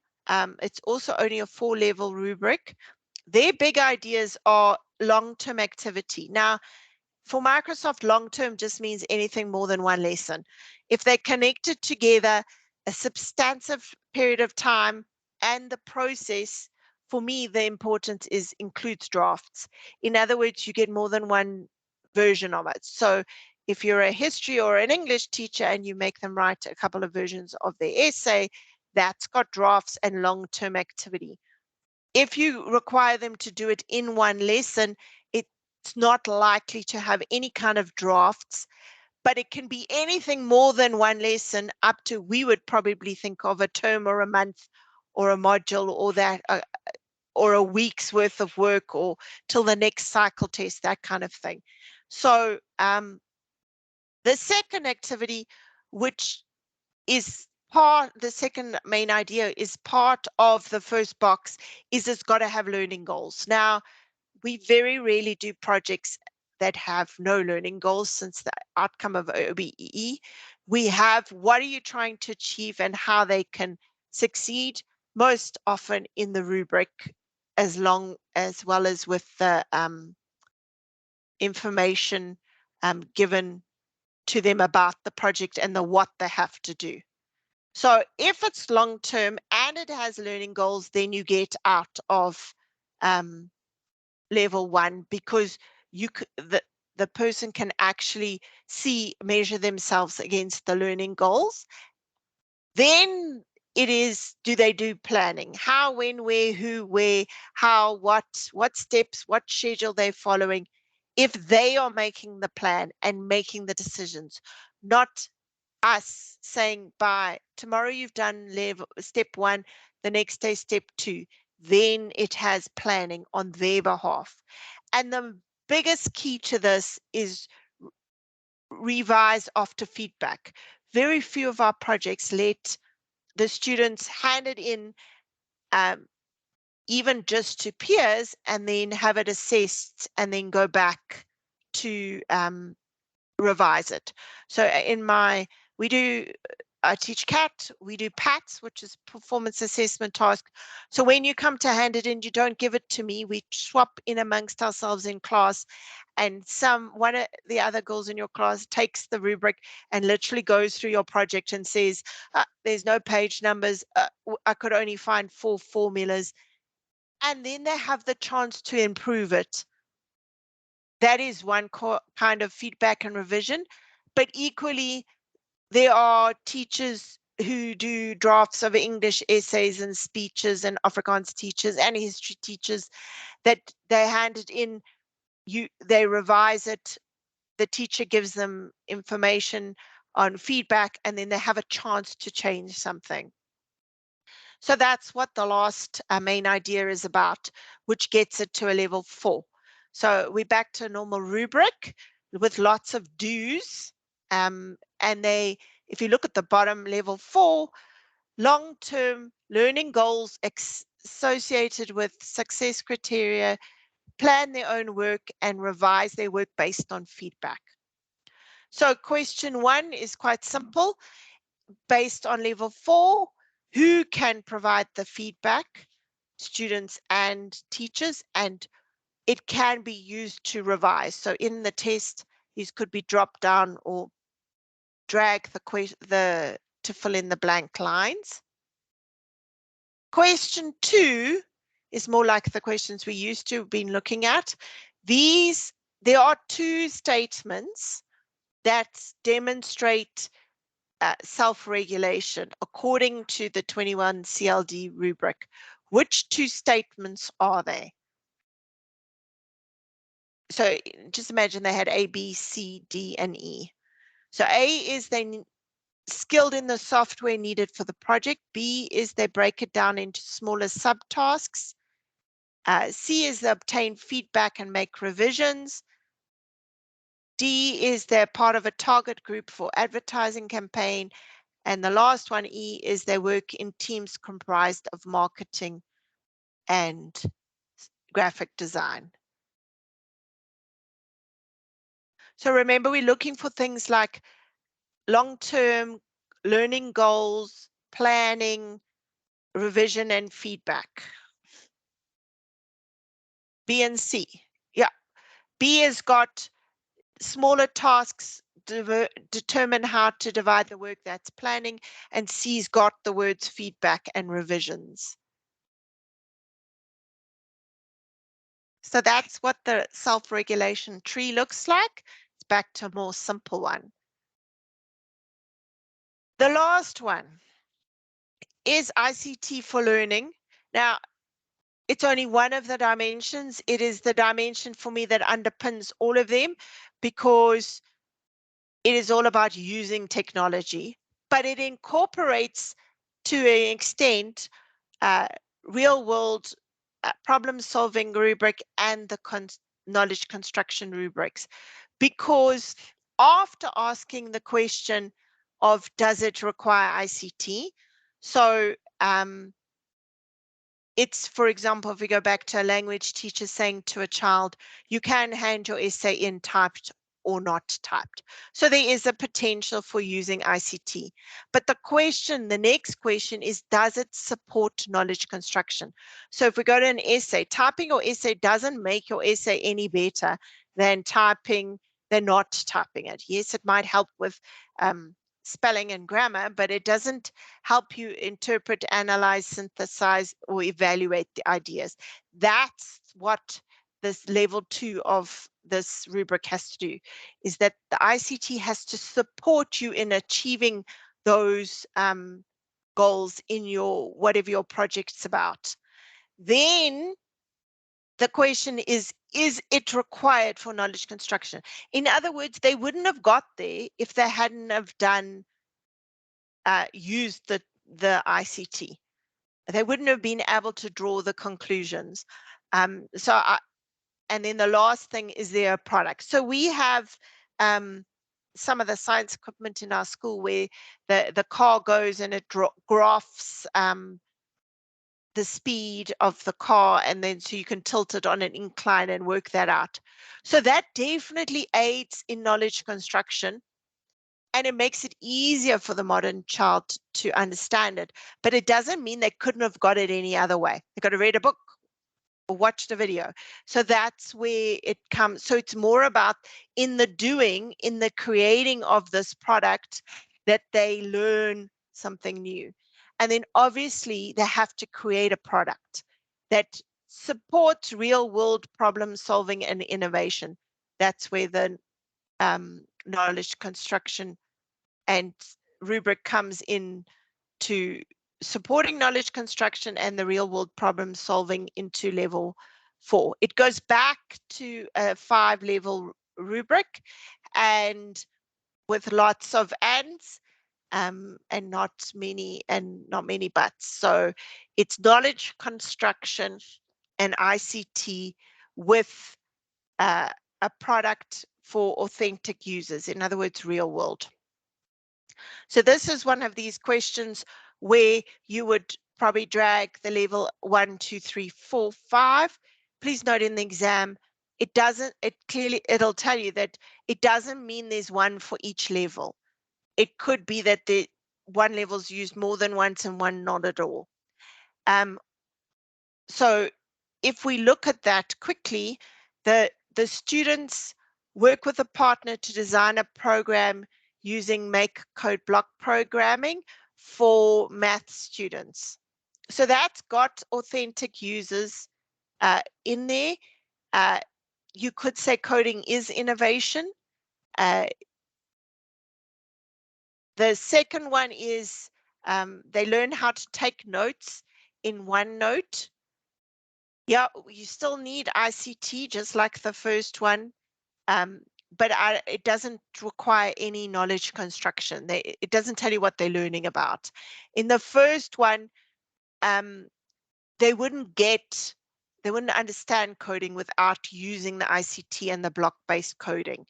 it's also only a 4-level rubric. Their big ideas are long-term activity. Now, for Microsoft, long-term just means anything more than 1 lesson. If they're connected together a substantive period of time and the process, for me, the importance includes drafts. In other words, you get more than 1 version of it. So if you're a history or an English teacher and you make them write a couple of versions of their essay, that's got drafts and long-term activity. If you require them to do it in 1 lesson, it's not likely to have any kind of drafts, but it can be anything more than 1 lesson up to, we would probably think of a term or a month or a module or that, or a week's worth of work or till the next cycle test, that kind of thing. So the second activity, which is the second main idea is part of the first box, is it's got to have learning goals. Now, we very rarely do projects that have no learning goals since the outcome of OBE. We have what are you trying to achieve and how they can succeed, most often in the rubric, as well as with the information given to them about the project and the what they have to do. So if it's long term and it has learning goals, then you get out of level 1 because the person can actually measure themselves against the learning goals. Then it is, do they do planning? How, when, where, who, where, how, what steps, what schedule they're following. If they are making the plan and making the decisions, not us saying by tomorrow you've done step 1, the next day step 2, then it has planning on their behalf. And the biggest key to this is revise after feedback. Very few of our projects let the students hand it in even just to peers and then have it assessed and then go back to revise it. So I teach CAT, we do PATS, which is performance assessment task. So when you come to hand it in, you don't give it to me. We swap in amongst ourselves in class, and one of the other girls in your class takes the rubric and literally goes through your project and says, there's no page numbers. I could only find 4 formulas. And then they have the chance to improve it. That is one kind of feedback and revision, but equally, there are teachers who do drafts of English essays and speeches, and Afrikaans teachers and history teachers that they hand it in, they revise it, the teacher gives them information on feedback, and then they have a chance to change something. So that's what the last main idea is about, which gets it to a level 4. So we're back to a normal rubric with lots of do's. And if you look at the bottom, level 4, long-term learning goals associated with success criteria, plan their own work and revise their work based on feedback. So question 1 is quite simple. Based on level 4, who can provide the feedback, students and teachers, and it can be used to revise. So in the test, these could be dropped down or drag to fill in the blank lines. Question 2 is more like the questions we used to have been looking at. There are 2 statements that demonstrate self-regulation according to the 21 CLD rubric. Which 2 statements are they? So just imagine they had A, B, C, D, and E. So A is they skilled in the software needed for the project. B is they break it down into smaller subtasks. C is they obtain feedback and make revisions. D is they're part of a target group for advertising campaign. And the last one, E, is they work in teams comprised of marketing and graphic design. So remember, we're looking for things like long-term learning goals, planning, revision, and feedback. B and C. Yeah. B has got smaller tasks, determine how to divide the work, that's planning, and C's got the words feedback and revisions. So that's what the self-regulation tree looks like. It's back to a more simple one. The last one is ICT for learning. Now, it's only one of the dimensions. It is the dimension for me that underpins all of them because it is all about using technology, but it incorporates to an extent real world problem solving rubric and the knowledge construction rubrics, because after asking the question of does it require ICT, so it's, for example, if we go back to a language teacher saying to a child, you can hand your essay in typed or not typed. So there is a potential for using ICT. But the next question is, does it support knowledge construction? So if we go to an essay, typing your essay doesn't make your essay any better than not typing it. Yes, it might help with spelling and grammar, but it doesn't help you interpret, analyze, synthesize, or evaluate the ideas. That's what this level 2 of this rubric has to do, is that the ICT has to support you in achieving those goals in whatever your project's about. Then the question is it required for knowledge construction? In other words, they wouldn't have got there if they hadn't have used the ICT. They wouldn't have been able to draw the conclusions. And then the last thing is their product. So we have some of the science equipment in our school where the car goes and it graphs the speed of the car, and then so you can tilt it on an incline and work that out. So that definitely aids in knowledge construction, and it makes it easier for the modern child to understand it. But it doesn't mean they couldn't have got it any other way. They could have read a book or watched a video. So that's where it comes. So it's more about in the doing, in the creating of this product, that they learn something new. And then obviously they have to create a product that supports real world problem solving and innovation. That's where the knowledge construction and rubric comes in to supporting knowledge construction and the real world problem solving into level 4. It goes back to a 5-level rubric and with lots of ands and not many buts. So it's knowledge construction and ICT with a product for authentic users, in other words, real world. So this is one of these questions where you would probably drag the level 1, 2, 3, 4, 5. Please note in the exam, it'll tell you that it doesn't mean there's one for each level. It could be that one level is used more than once and one not at all. So if we look at that quickly, the students work with a partner to design a program using make code block programming for math students. So that's got authentic users in there. You could say coding is innovation. The second one is they learn how to take notes in OneNote. Yeah, you still need ICT just like the first one, but it doesn't require any knowledge construction. It doesn't tell you what they're learning about. In the first one, they wouldn't understand coding without using the ICT and the block-based coding.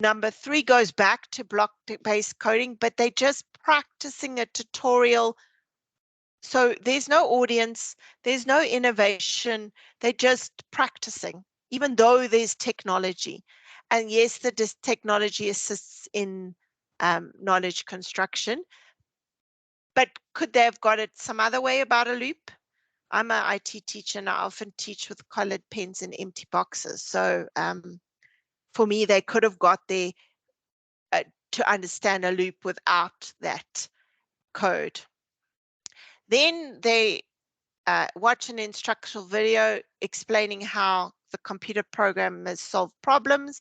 Number 3 goes back to block-based coding, but they're just practicing a tutorial. So there's no audience, there's no innovation, they're just practicing, even though there's technology. And yes, the technology assists in knowledge construction, but could they have got it some other way about a loop? I'm an IT teacher and I often teach with colored pens and empty boxes. So for me, they could have got there to understand a loop without that code. Then they watch an instructional video explaining how the computer programmers solve problems.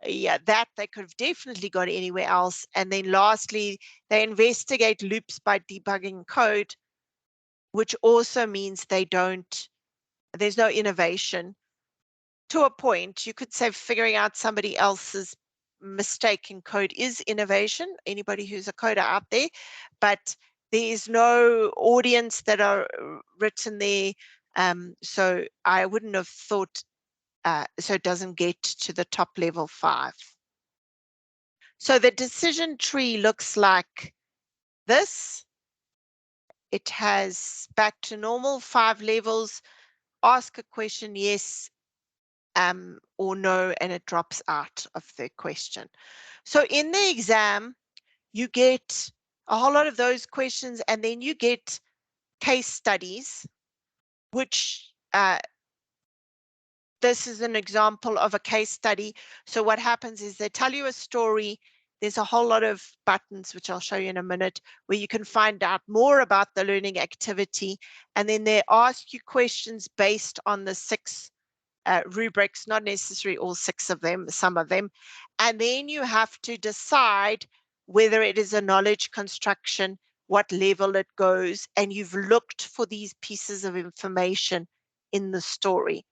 Yeah, that they could have definitely got anywhere else. And then lastly, they investigate loops by debugging code, which also means there's no innovation. To a point, you could say figuring out somebody else's mistake in code is innovation, anybody who's a coder out there, but there is no audience that are written there. So I wouldn't have thought, so it doesn't get to the top level 5. So the decision tree looks like this. It has back to normal 5 levels, ask a question, yes, or no, and it drops out of the question. So in the exam, you get a whole lot of those questions, and then you get case studies, which this is an example of a case study. So what happens is they tell you a story. There's a whole lot of buttons, which I'll show you in a minute, where you can find out more about the learning activity. And then they ask you questions based on the 6 rubrics, not necessarily all 6 of them, some of them. And then you have to decide whether it is a knowledge construction, what level it goes, and you've looked for these pieces of information in the story.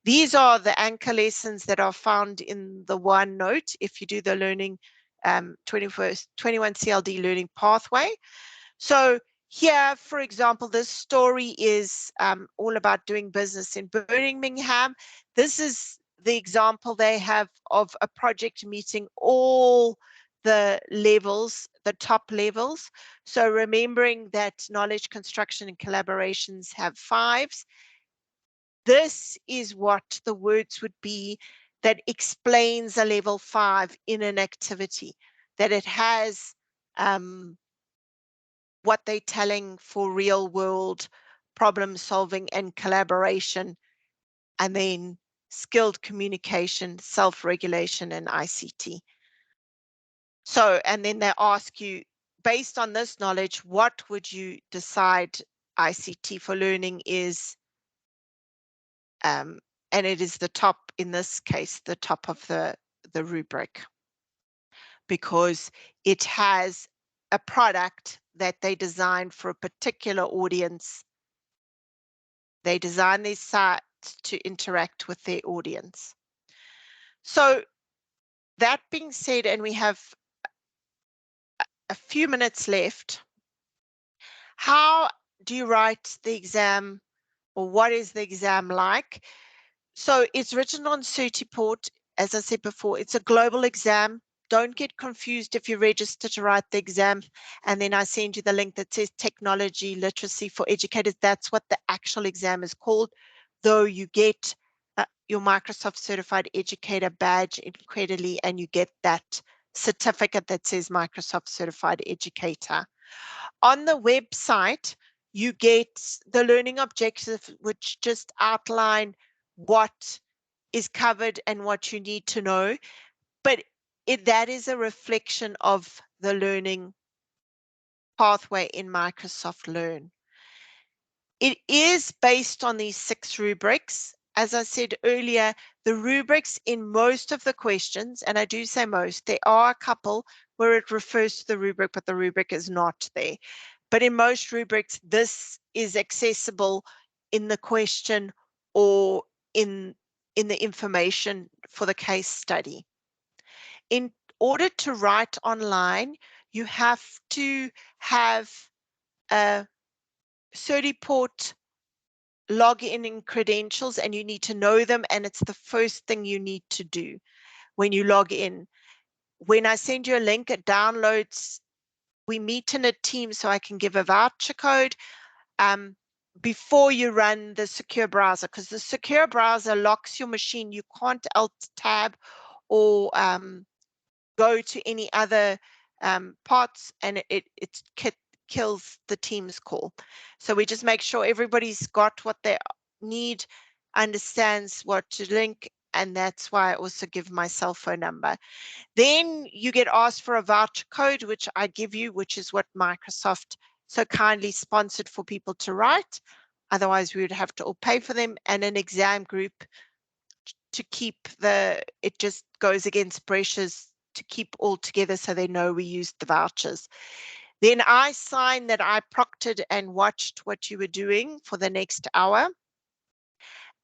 These are the anchor lessons that are found in the OneNote if you do the learning 21 CLD learning pathway. So here, for example, this story is all about doing business in Birmingham. This is the example they have of a project meeting all the levels, the top levels. So remembering that knowledge construction and collaborations have 5s. This is what the words would be that explains a level 5 in an activity, that it has what they're telling for real world problem solving and collaboration, and then skilled communication, self-regulation, and ICT. So, and then they ask you, based on this knowledge, what would you decide ICT for learning is? And it is the top, in this case, the top of the rubric, because it has a product that they designed for a particular audience. They design these sites to interact with their audience. So that being said, and we have a few minutes left, how do you write the exam, or what is the exam like? So it's written on Certiport. As I said before, it's a global exam. Don't get confused if you register to write the exam and then I send you the link that says technology literacy for educators. That's what the actual exam is called, though you get your Microsoft certified educator badge incredibly, and you get that certificate that says Microsoft Certified Educator. On the website, you get the learning objectives, which just outline what is covered and what you need to know. But that is a reflection of the learning pathway in Microsoft Learn. It is based on these 6 rubrics. As I said earlier, the rubrics in most of the questions, and I do say most, there are a couple where it refers to the rubric, but the rubric is not there. But in most rubrics, this is accessible in the question or in the information for the case study. In order to write online, you have to have a Certiport login and credentials, and you need to know them, and it's the first thing you need to do when you log in. When I send you a link, it downloads. We meet in a team so I can give a voucher code before you run the secure browser, because the secure browser locks your machine. You can't alt tab or go to any other parts, and it kills the Teams call. So we just make sure everybody's got what they need, understands what to link, and that's why I also give my cell phone number. Then you get asked for a voucher code, which I give you, which is what Microsoft so kindly sponsored for people to write. Otherwise, we would have to all pay for them, and an exam group to keep it just goes against pressures to keep all together so they know we used the vouchers. Then I sign that I proctored and watched what you were doing for the next hour.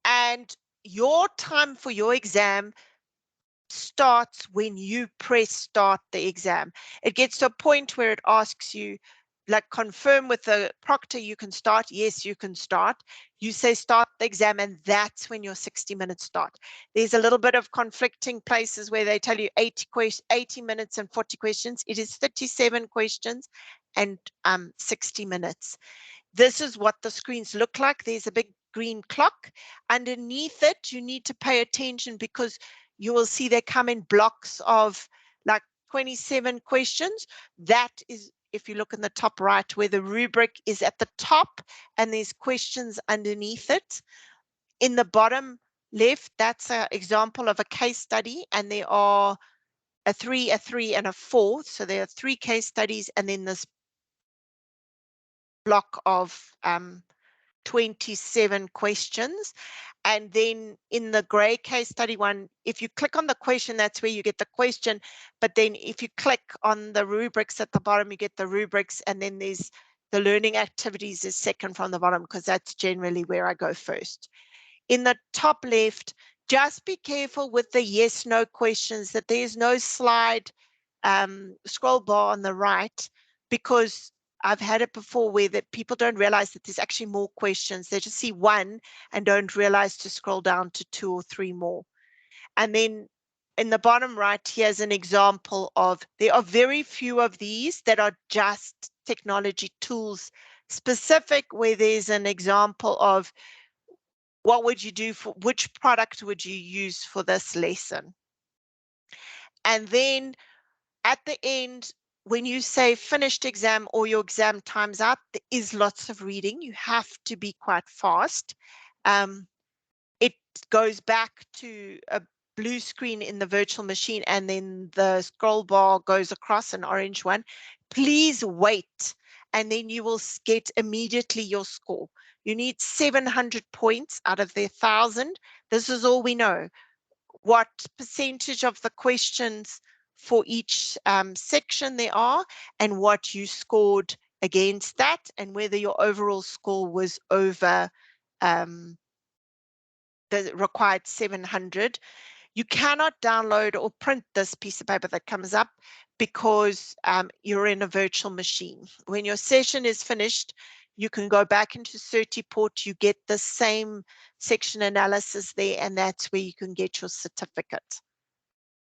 And your time for your exam starts when you press start the exam. It gets to a point where it asks you, like, confirm with the proctor you can start. Yes, you can start. You say start the exam, and that's when your 60 minutes start. There's a little bit of conflicting places where they tell you 80 minutes and 40 questions. It is 37 questions and 60 minutes. This is what the screens look like. There's a big green clock. Underneath it, you need to pay attention because you will see they come in blocks of like 27 questions. That is, if you look in the top right, where the rubric is at the top and there's questions underneath it. In the bottom left, that's an example of a case study, and there are a 3, a 3, and a 4. So there are 3 case studies, and then this block of 27 questions. And then in the gray case study one, if you click on the question, that's where you get the question. But then if you click on the rubrics at the bottom, you get the rubrics. And then there's the learning activities is second from the bottom, because that's generally where I go first. In the top left, just be careful with the yes, no questions, that there's no slide scroll bar on the right, because I've had it before where that people don't realize that there's actually more questions. They just see 1 and don't realize to scroll down to 2 or 3 more. And then in the bottom right, here's an example of, there are very few of these that are just technology tools specific, where there's an example of what would you do for, which product would you use for this lesson? And then at the end, when you say finished exam or your exam time's up, there is lots of reading. You have to be quite fast. It goes back to a blue screen in the virtual machine, and then the scroll bar goes across, an orange one. Please wait, and then you will get immediately your score. You need 700 points out of their 1,000. This is all we know. What percentage of the questions for each section there are, and what you scored against that, and whether your overall score was over the required 700. You cannot download or print this piece of paper that comes up because you're in a virtual machine. When your session is finished, you can go back into Certiport, you get the same section analysis there, and that's where you can get your certificate.